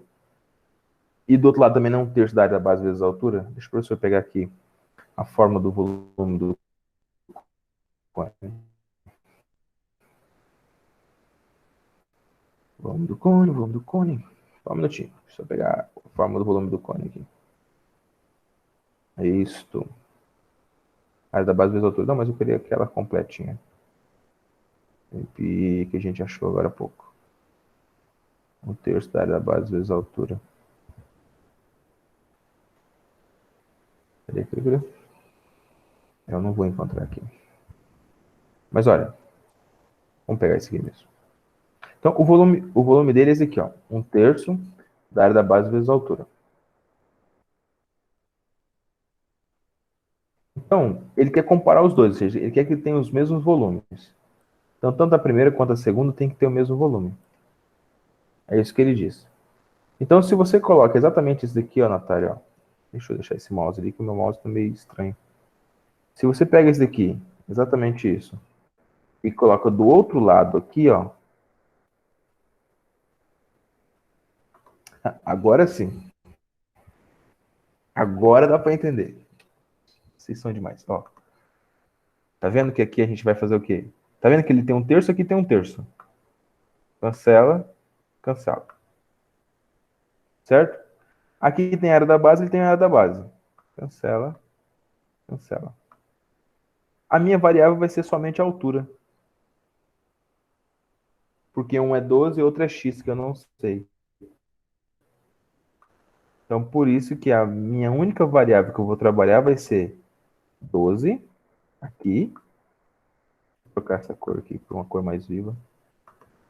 E do outro lado também não é 1/3 da área da base vezes a altura? Deixa o professor pegar aqui a forma do volume do cone. Volume do cone, volume do cone. Só um minutinho. Deixa eu pegar a forma do volume do cone aqui. É isto. A área da base vezes a altura. Não, mas eu queria aquela completinha. que a gente achou agora há pouco. 1/3 da área da base vezes a altura. Cadê? Eu não vou encontrar aqui. Mas olha, vamos pegar esse aqui mesmo. Então, o volume dele é esse aqui, ó. 1/3 da área da base vezes a altura. Então, ele quer comparar os dois, ou seja, ele quer que tenha os mesmos volumes. Então, tanto a primeira quanto a segunda tem que ter o mesmo volume. É isso que ele diz. Então, se você coloca exatamente isso daqui, ó, Natália, ó. Deixa eu deixar esse mouse ali, que o meu mouse tá meio estranho. Se você pega esse daqui, exatamente isso, e coloca do outro lado aqui, ó. Agora sim. Agora dá para entender. Vocês são demais, ó. Tá vendo que aqui a gente vai fazer o quê? Tá vendo que ele tem 1/3, aqui tem 1/3. Cancela, cancela. Certo? Aqui tem a área da base, ele tem a área da base. Cancela, cancela. A minha variável vai ser somente a altura. Porque um é 12 e outro é x, que eu não sei. Então, por isso que a minha única variável que eu vou trabalhar vai ser 12, aqui. Vou trocar essa cor aqui por uma cor mais viva.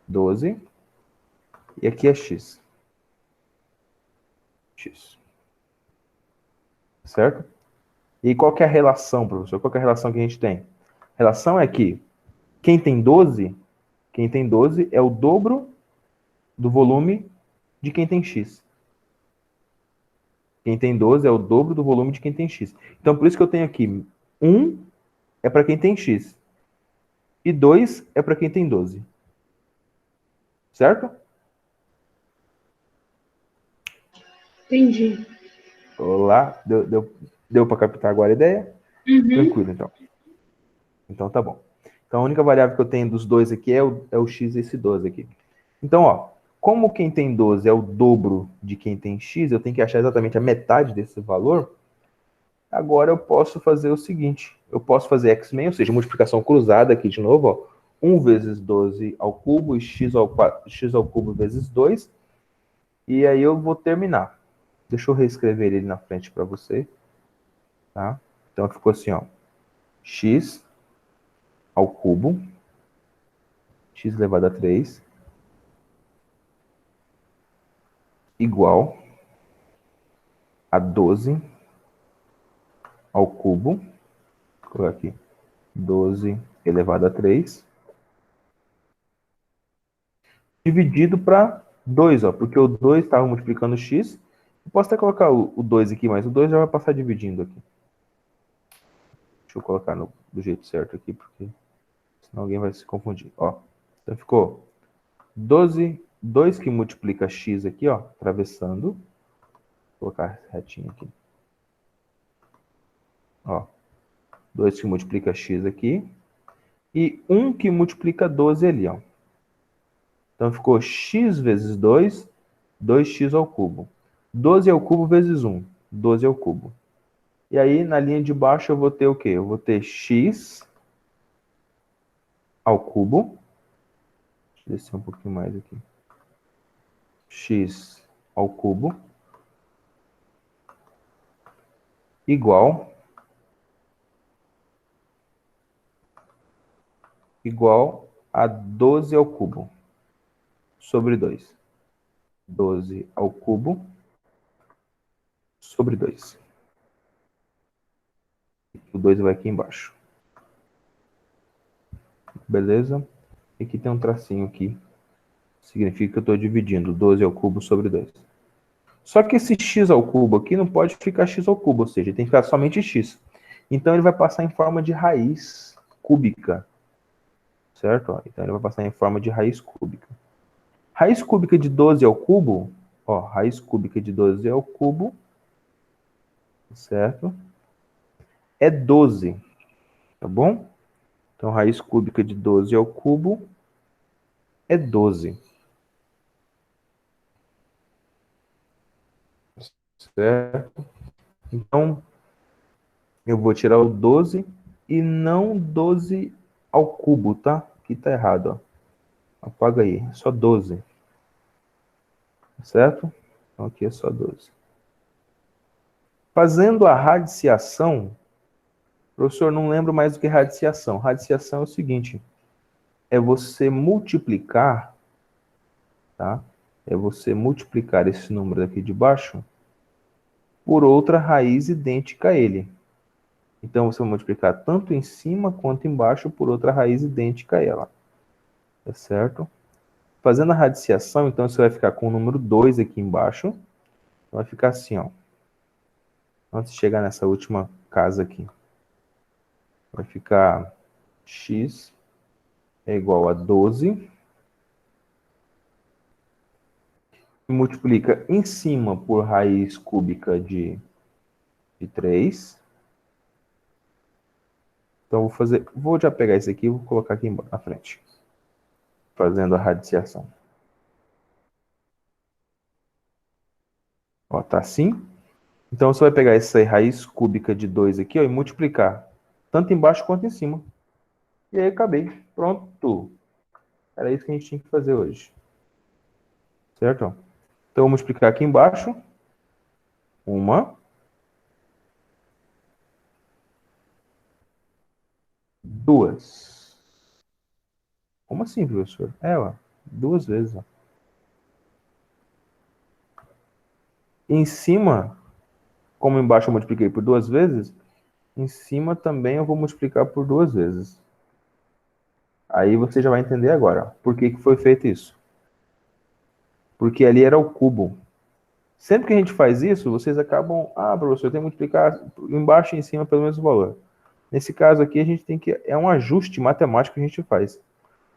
12. E aqui é x. X. Certo? E qual que é a relação, professor? Qual que é a relação que a gente tem? A relação é que quem tem 12 é o dobro do volume de quem tem x. Quem tem 12 é o dobro do volume de quem tem x. Então, por isso que eu tenho aqui 1 é para quem tem x. E 2 é para quem tem 12. Certo? Entendi. Olá. Deu para captar agora a ideia? Uhum. Tranquilo, então. Então, tá bom. Então, a única variável que eu tenho dos dois aqui é o x e esse 12 aqui. Então, ó, como quem tem 12 é o dobro de quem tem x, eu tenho que achar exatamente a metade desse valor. Agora eu posso fazer o seguinte. Eu posso fazer x-men, ou seja, multiplicação cruzada aqui de novo, ó. 1 vezes 12 ao cubo e x ao cubo vezes 2. E aí eu vou terminar. Deixa eu reescrever ele na frente para você. Tá? Então ficou assim, ó. X ao cubo, x elevado a 3, igual a 12 ao cubo, vou colocar aqui, 12 elevado a 3, dividido para 2, ó, porque o 2 estava multiplicando x. Eu posso até colocar o 2 aqui, mas o 2 já vai passar dividindo aqui. Deixa eu colocar do jeito certo aqui, porque senão alguém vai se confundir. Ó, então ficou 12, 2 que multiplica x aqui, ó, atravessando. Vou colocar retinho aqui. Ó, 2 que multiplica x aqui. E 1 que multiplica 12 ali, ó. Então ficou x vezes 2, 2x ao cubo. 12 ao cubo vezes 1, 12 ao cubo. E aí, na linha de baixo, eu vou ter o quê? Eu vou ter x ao cubo. Deixa eu descer um pouquinho mais aqui. X ao cubo igual a 12 ao cubo sobre 2. 12 ao cubo sobre 2. O 2 vai aqui embaixo. Beleza? E aqui tem um tracinho aqui. Significa que eu estou dividindo 12 ao cubo sobre 2. Só que esse x ao cubo aqui não pode ficar x ao cubo, ou seja, tem que ficar somente x. Então ele vai passar em forma de raiz cúbica. Certo? Então ele vai passar em forma de raiz cúbica. Raiz cúbica de 12 ao cubo, ó, raiz cúbica de 12 ao cubo, certo? É 12, tá bom? Então raiz cúbica de 12 ao cubo é 12. Certo? Então, eu vou tirar o 12 e não 12 ao cubo, tá? Que aqui tá errado, ó. Apaga aí, é só 12. Certo? Então aqui é só 12. Fazendo a radiciação, professor, não lembro mais do que radiciação. Radiciação é o seguinte, é você multiplicar, tá? É você multiplicar esse número aqui de baixo por outra raiz idêntica a ele. Então, você vai multiplicar tanto em cima quanto embaixo por outra raiz idêntica a ela. Tá certo? Fazendo a radiciação, então, você vai ficar com o número 2 aqui embaixo. Então, vai ficar assim, ó. Antes de chegar nessa última casa aqui. Vai ficar x é igual a 12. Multiplica em cima por raiz cúbica de 3. Então, vou já pegar esse aqui e vou colocar aqui na frente. Fazendo a radiciação. Ó, tá assim. Então, você vai pegar essa raiz cúbica de 2 aqui, ó, e multiplicar. Tanto embaixo quanto em cima. E aí, acabei. Pronto. Era isso que a gente tinha que fazer hoje. Certo? Então, eu vou multiplicar aqui embaixo. 1. 2. Como assim, professor? Ó. 2 vezes, ó. Em cima, como embaixo eu multipliquei por 2 vezes, em cima também eu vou multiplicar por 2 vezes. Aí você já vai entender agora. Ó, por que foi feito isso? Porque ali era o cubo. Sempre que a gente faz isso, vocês acabam... Ah, professor, tem que multiplicar embaixo e em cima pelo mesmo valor. Nesse caso aqui, a gente tem que... É um ajuste matemático que a gente faz.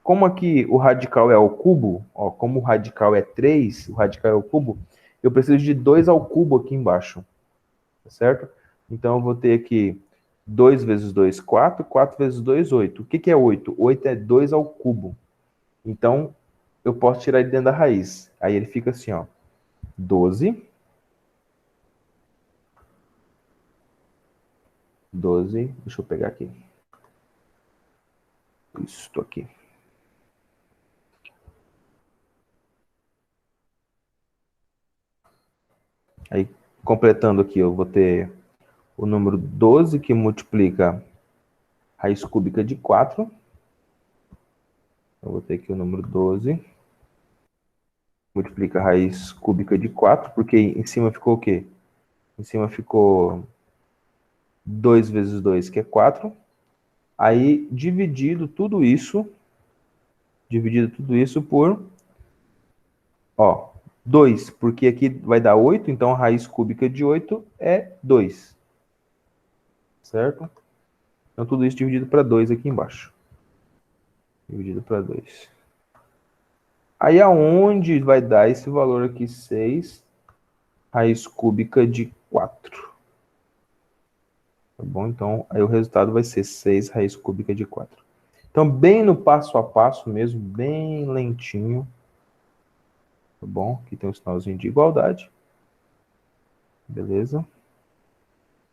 Como aqui o radical é ao cubo, ó, como o radical é 3, o radical é ao cubo, eu preciso de 2 ao cubo aqui embaixo. Tá certo? Então, eu vou ter aqui 2 vezes 2, 4. 4 vezes 2, 8. O que é 8? 8 é 2 ao cubo. Então, eu posso tirar ele dentro da raiz. Aí ele fica assim, ó. 12. 12. Deixa eu pegar aqui. Isso aqui. Aí, completando aqui, eu vou ter o número 12 que multiplica raiz cúbica de 4. Eu vou ter aqui o número 12. Multiplica a raiz cúbica de 4, porque em cima ficou o quê? Em cima ficou 2 vezes 2, que é 4. Aí, dividido tudo isso por, ó, 2, porque aqui vai dar 8, então a raiz cúbica de 8 é 2. Certo? Então, tudo isso dividido para 2 aqui embaixo. Dividido para 2. Aí, aonde vai dar esse valor aqui, 6, raiz cúbica de 4. Tá bom? Então, aí o resultado vai ser 6 raiz cúbica de 4. Então, bem no passo a passo mesmo, bem lentinho. Tá bom? Aqui tem um sinalzinho de igualdade. Beleza?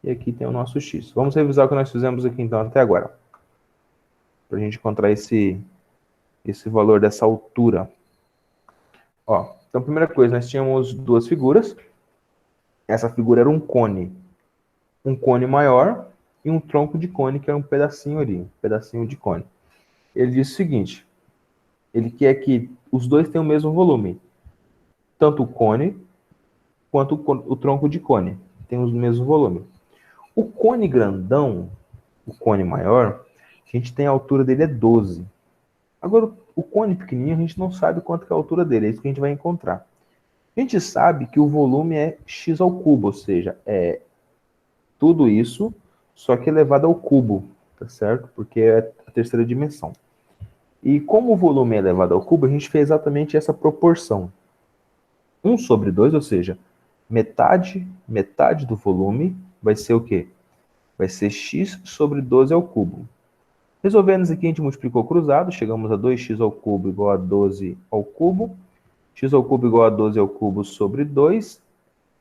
E aqui tem o nosso x. Vamos revisar o que nós fizemos aqui, então, até agora. Para a gente encontrar esse valor dessa altura. Ó, então, primeira coisa, nós tínhamos duas figuras. Essa figura era um cone. Um cone maior e um tronco de cone, que era um pedacinho ali, um pedacinho de cone. Ele diz o seguinte, ele quer que os dois tenham o mesmo volume. Tanto o cone quanto o tronco de cone tem o mesmo volume. O cone grandão, o cone maior, a gente tem a altura dele é 12. Agora, o cone pequenininho, a gente não sabe quanto que é a altura dele, é isso que a gente vai encontrar. A gente sabe que o volume é x ao cubo, ou seja, é tudo isso, só que elevado ao cubo, tá certo? Porque é a terceira dimensão. E como o volume é elevado ao cubo, a gente fez exatamente essa proporção. 1 sobre 2, ou seja, metade do volume vai ser o quê? Vai ser x sobre 12 ao cubo. Resolvendo isso aqui, a gente multiplicou cruzado, chegamos a 2x ao cubo igual a 12 ao cubo. X ao cubo igual a 12 ao cubo sobre 2.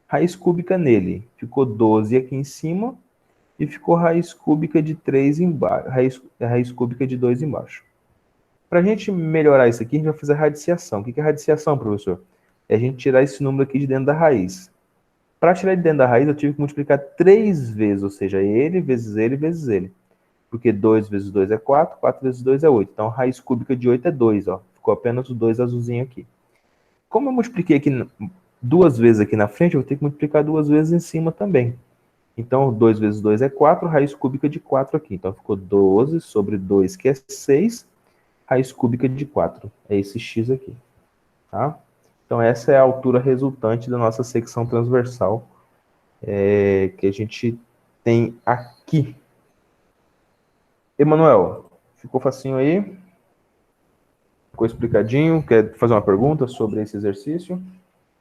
Raiz cúbica nele. Ficou 12 aqui em cima e ficou raiz cúbica de 3 embaixo. Raiz cúbica de 2 embaixo. Para a gente melhorar isso aqui, a gente vai fazer a radiciação. O que é radiciação, professor? É a gente tirar esse número aqui de dentro da raiz. Para tirar de dentro da raiz, eu tive que multiplicar 3 vezes, ou seja, ele vezes ele vezes ele. Porque 2 vezes 2 é 4, 4 vezes 2 é 8. Então, a raiz cúbica de 8 é 2, ó. Ficou apenas o 2 azulzinho aqui. Como eu multipliquei aqui 2 vezes aqui na frente, eu vou ter que multiplicar 2 vezes em cima também. Então, 2 vezes 2 é 4, raiz cúbica de 4 aqui. Então, ficou 12 sobre 2, que é 6, raiz cúbica de 4. É esse x aqui, tá? Então, essa é a altura resultante da nossa secção transversal que a gente tem aqui. Emanuel, ficou facinho aí? Ficou explicadinho? Quer fazer uma pergunta sobre esse exercício?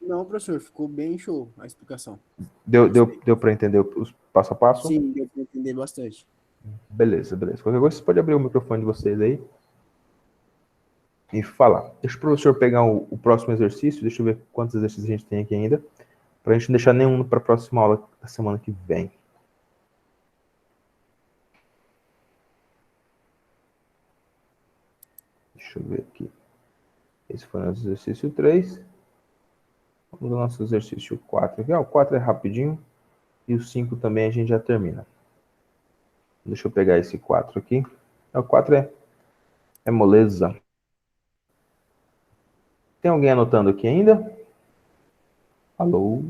Não, professor, ficou bem show a explicação. Deu para entender os passo a passo? Sim, deu para entender bastante. Beleza, beleza. Qualquer coisa, você pode abrir o microfone de vocês aí e falar. Deixa o professor pegar o próximo exercício. Deixa eu ver quantos exercícios a gente tem aqui ainda, para a gente não deixar nenhum para a próxima aula da semana que vem. Deixa eu ver aqui. Esse foi o nosso exercício 3. Vamos ao nosso exercício 4 aqui. O 4 é rapidinho. E o 5 também a gente já termina. Deixa eu pegar esse 4 aqui. O 4 é moleza. Tem alguém anotando aqui ainda? Alô?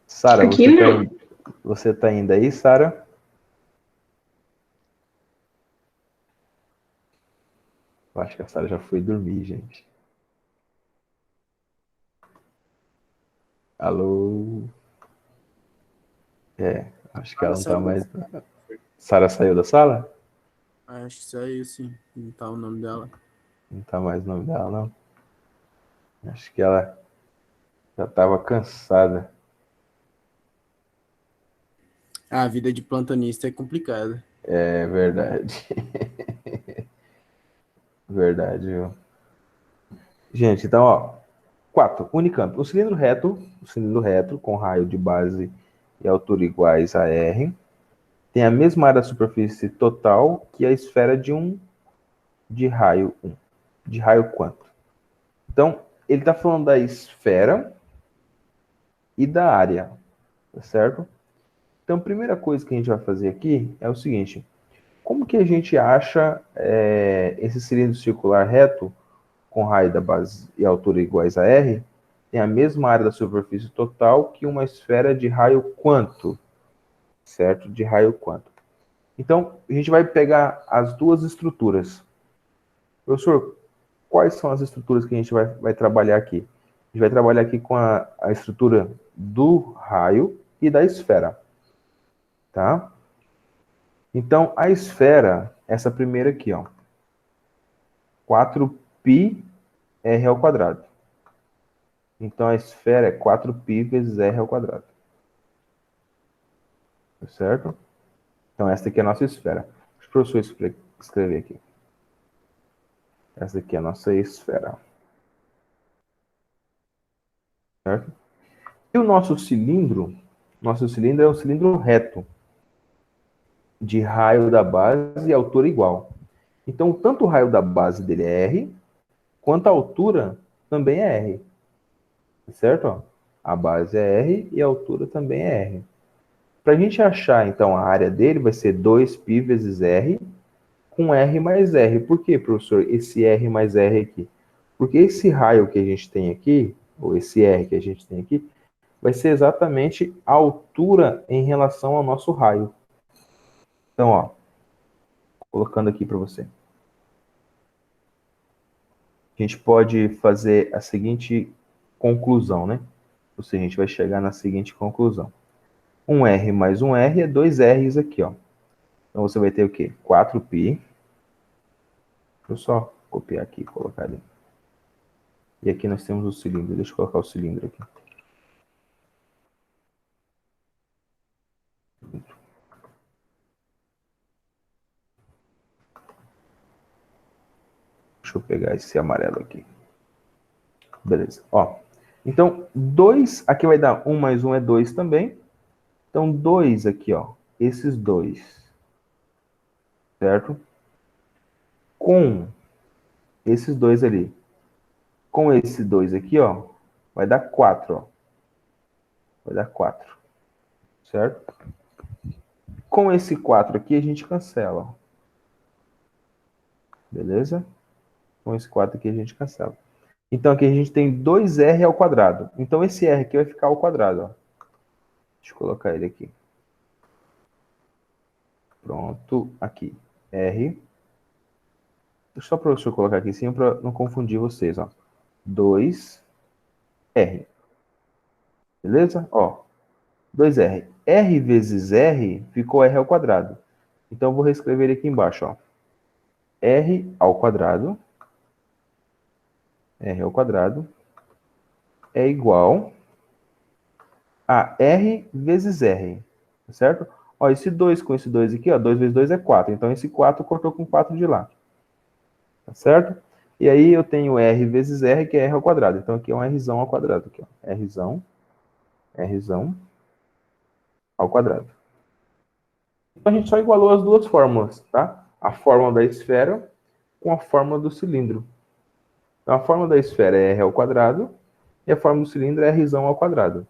Sara, Aqui não. Você tá indo aí, Sara? Eu acho que a Sara já foi dormir, gente. Alô? Acho que ela não tá mais... Sara saiu da sala? Acho que saiu, sim. Não tá o nome dela. Não tá mais o nome dela, não. Acho que ela já tava cansada. A vida de plantonista é complicada. É verdade. Verdade, viu? Gente, então, ó. 4. Unicamp. O cilindro reto, com raio de base e altura iguais a R, tem a mesma área da superfície total que a esfera de raio 1. De raio quanto? Então, ele está falando da esfera e da área, tá certo? Então, a primeira coisa que a gente vai fazer aqui é o seguinte: como que a gente acha esse cilindro circular reto com raio da base e altura iguais a R tem a mesma área da superfície total que uma esfera de raio quanto? Certo? De raio quanto? Então, a gente vai pegar as duas estruturas. Professor, quais são as estruturas que a gente vai trabalhar aqui? A gente vai trabalhar aqui com a estrutura do raio e da esfera. Tá? Então, a esfera, essa primeira aqui, ó. 4πr ao quadrado. Então, a esfera é 4π vezes r ao quadrado. Certo? Então, essa aqui é a nossa esfera. Deixa o professor escrever aqui. Essa aqui é a nossa esfera. Certo? E o nosso cilindro é um cilindro reto, de raio da base e altura igual. Então, tanto o raio da base dele é R, quanto a altura também é R. Certo? Ó, a base é R e a altura também é R. Para a gente achar, então, a área dele, vai ser 2π vezes R, com R mais R. Por que, professor, esse R mais R aqui? Porque esse raio que a gente tem aqui, ou esse R que a gente tem aqui, vai ser exatamente a altura em relação ao nosso raio. Então, ó, colocando aqui para você. A gente pode fazer a seguinte conclusão, né? Ou seja, a gente vai chegar na seguinte conclusão. Um R mais um R é 2 R's aqui, ó. Então, você vai ter o quê? 4π. Deixa eu só copiar aqui e colocar ali. E aqui nós temos o cilindro. Deixa eu colocar o cilindro aqui. Deixa eu pegar esse amarelo aqui. Beleza. Ó. Então, 2, aqui vai dar 1 mais 1 é 2 também. Então, 2 aqui, ó. Esses 2. Certo? com esses dois ali. Com esses dois aqui, ó, vai dar 4, ó. Vai dar 4. Certo? Com esse 4 aqui, a gente cancela, ó. Beleza? Com esse 4 aqui, a gente cancela. Então, aqui a gente tem 2R ao quadrado. Então, esse R aqui vai ficar ao quadrado, ó. Deixa eu colocar ele aqui. Pronto, aqui. R. Só para eu colocar aqui em cima para não confundir vocês, ó. 2R. Beleza? Ó. 2R. R vezes R ficou R ao quadrado. Então, eu vou reescrever ele aqui embaixo, ó. R ao quadrado. R ao quadrado é igual a R vezes R. Certo? Ó, esse 2 com esse 2 aqui, ó. 2 vezes 2 é 4. Então, esse 4 cortou com 4 de lá. Tá certo? E aí eu tenho R vezes R, que é R ao quadrado. Então aqui é um Rzão ao quadrado. Aqui, ó. Rzão ao quadrado. Então a gente só igualou as duas fórmulas, tá? A fórmula da esfera com a fórmula do cilindro. Então a fórmula da esfera é R ao quadrado e a fórmula do cilindro é Rzão ao quadrado.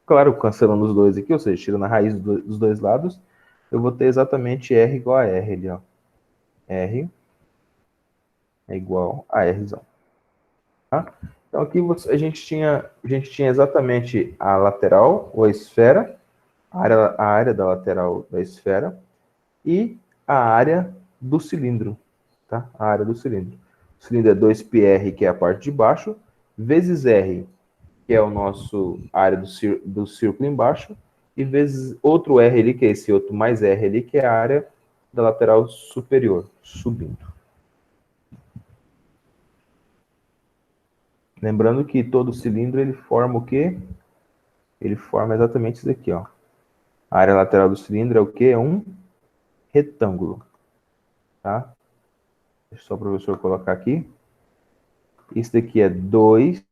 Claro, cancelando os dois aqui, ou seja, tirando a raiz dos dois lados, eu vou ter exatamente R igual a R ali, ó. R é igual a Rzão. Tá? Então aqui a gente tinha exatamente a lateral, ou a esfera, a área da lateral da esfera, e a área do cilindro. Tá? A área do cilindro. O cilindro é 2πr, que é a parte de baixo, vezes R, que é o nosso área do círculo embaixo, e vezes outro R ali, que é esse outro mais R ali, que é a área da lateral superior, subindo. Lembrando que todo cilindro ele forma o quê? Ele forma exatamente isso aqui, ó. A área lateral do cilindro é o quê? É um retângulo. Tá? Deixa só o professor colocar aqui. Isso daqui é 2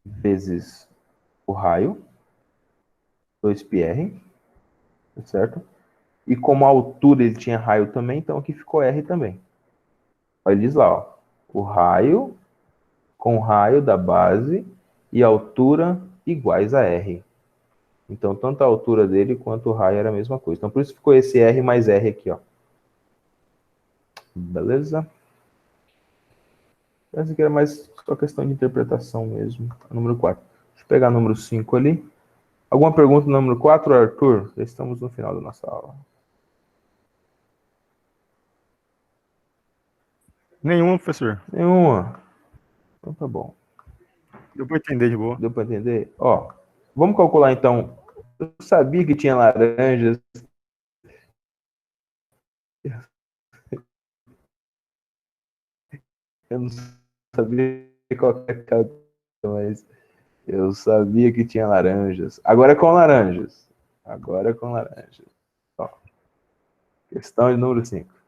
vezes o raio. 2πr. Certo? E como a altura ele tinha raio também, então aqui ficou R também. Olha, diz lá, ó. O raio com o raio da base e a altura iguais a R. Então, tanto a altura dele quanto o raio era a mesma coisa. Então, por isso ficou esse R mais R aqui, ó. Beleza? Essa aqui era mais só questão de interpretação mesmo. Número 4. Deixa eu pegar o número 5 ali. Alguma pergunta no número 4, Arthur? Já estamos no final da nossa aula. Nenhuma, professor. Nenhuma. Então tá bom. Deu para entender de boa. Deu para entender? Ó, vamos calcular então. Eu sabia que tinha laranjas. Eu não sabia qual era cada, mas eu sabia que tinha laranjas. Agora é com laranjas. Agora é com laranjas. Ó, questão de número 5.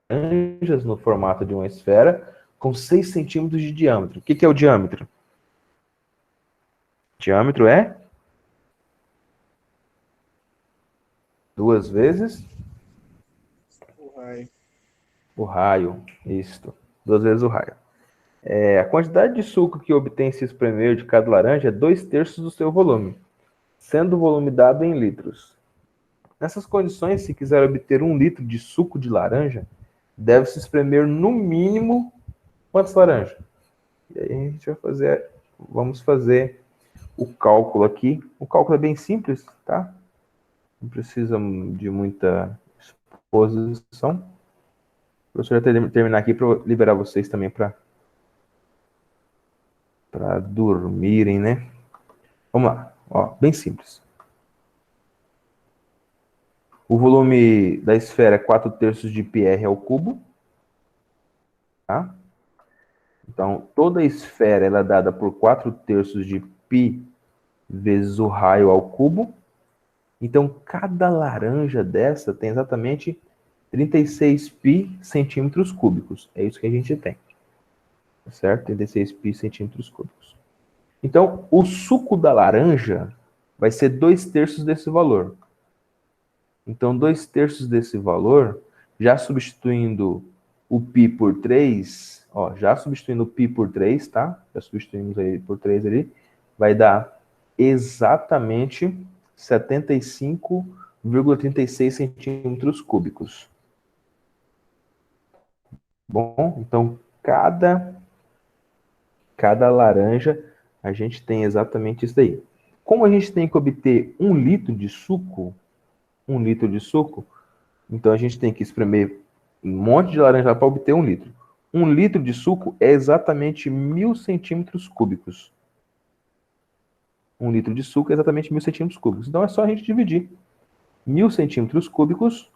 Laranjas no formato de uma esfera com 6 centímetros de diâmetro. O que é o diâmetro? Diâmetro é 2 vezes o raio. Isso. 2 vezes o raio. A quantidade de suco que obtém se espremer de cada laranja é 2/3 do seu volume, sendo o volume dado em litros. Nessas condições, se quiser obter 1 litro de suco de laranja, deve-se espremer no mínimo quantas laranjas? E aí a gente vamos fazer o cálculo aqui. O cálculo é bem simples, tá? Não precisa de muita exposição. O professor vai terminar aqui para liberar vocês também para dormirem, né? Vamos lá. Ó, bem simples. O volume da esfera é 4/3 de πr ao cubo. Tá? Então, toda a esfera ela é dada por 4/3 de π vezes o raio ao cubo. Então, cada laranja dessa tem exatamente 36 π centímetros cúbicos. É isso que a gente tem. Certo? 36 π centímetros cúbicos. Então, o suco da laranja vai ser 2/3 desse valor. Então, 2/3 desse valor, já substituindo o π por 3, ó, já substituindo o π por 3, tá? Já substituímos aí por 3 ali, vai dar exatamente 75,36 centímetros cúbicos. Bom, então cada laranja a gente tem exatamente isso daí. Como a gente tem que obter 1 litro de suco, então a gente tem que espremer um monte de laranja para obter 1 litro. 1 litro de suco é exatamente 1.000 centímetros cúbicos. 1 litro de suco é exatamente 1.000 centímetros cúbicos. Então é só a gente dividir 1.000 centímetros cúbicos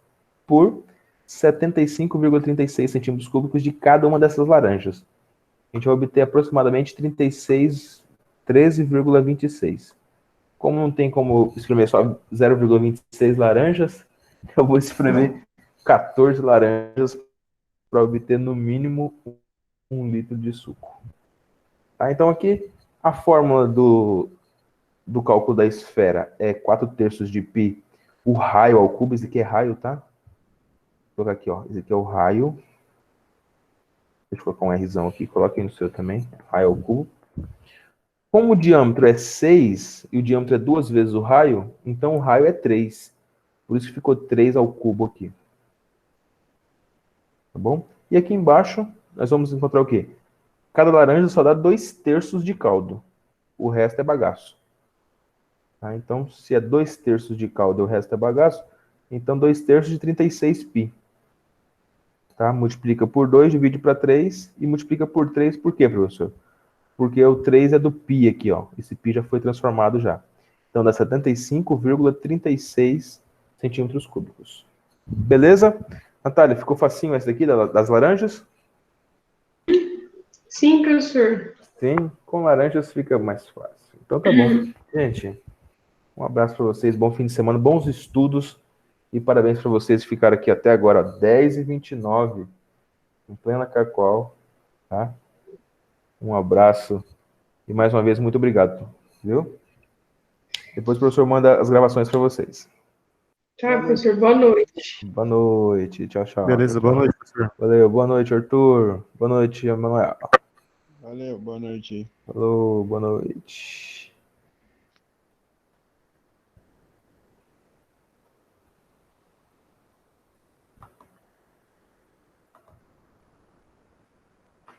por 75,36 centímetros cúbicos de cada uma dessas laranjas. A gente vai obter aproximadamente 13,26. Como não tem como espremer só 0,26 laranjas, eu vou espremer 14 laranjas para obter no mínimo 1 litro de suco. Tá? Então aqui a fórmula do cálculo da esfera é 4/3 de π, o raio ao cubo. Esse aqui é raio, tá? Vou colocar aqui, ó. Esse aqui é o raio. Deixa eu colocar um Rzão aqui, coloque aí no seu também. Raio ao cubo. Como o diâmetro é 6 e o diâmetro é 2 vezes o raio, então o raio é 3. Por isso que ficou 3 ao cubo aqui. Tá bom? E aqui embaixo, nós vamos encontrar o quê? Cada laranja só dá 2/3 de caldo. O resto é bagaço. Tá? Então, se é 2/3 de caldo e o resto é bagaço, então 2/3 de 36π. Tá? Multiplica por 2, divide para 3 e multiplica por 3. Por quê, professor? Porque o 3 é do π aqui, ó. Esse π já foi transformado já. Então dá 75,36 centímetros cúbicos. Beleza? Natália, ficou facinho essa daqui das laranjas? Sim, professor. Sim, com laranjas fica mais fácil. Então tá bom. Gente, um abraço para vocês, bom fim de semana, bons estudos e parabéns para vocês que ficaram aqui até agora, 10h29, em plena Carcoal, tá? Um abraço e mais uma vez muito obrigado, viu? Depois o professor manda as gravações para vocês. Tá, professor. Boa noite. Boa noite, tchau, tchau. Beleza, boa noite, professor. Valeu, boa noite, Arthur. Boa noite, Emanuel. Valeu, boa noite. Falou, boa noite.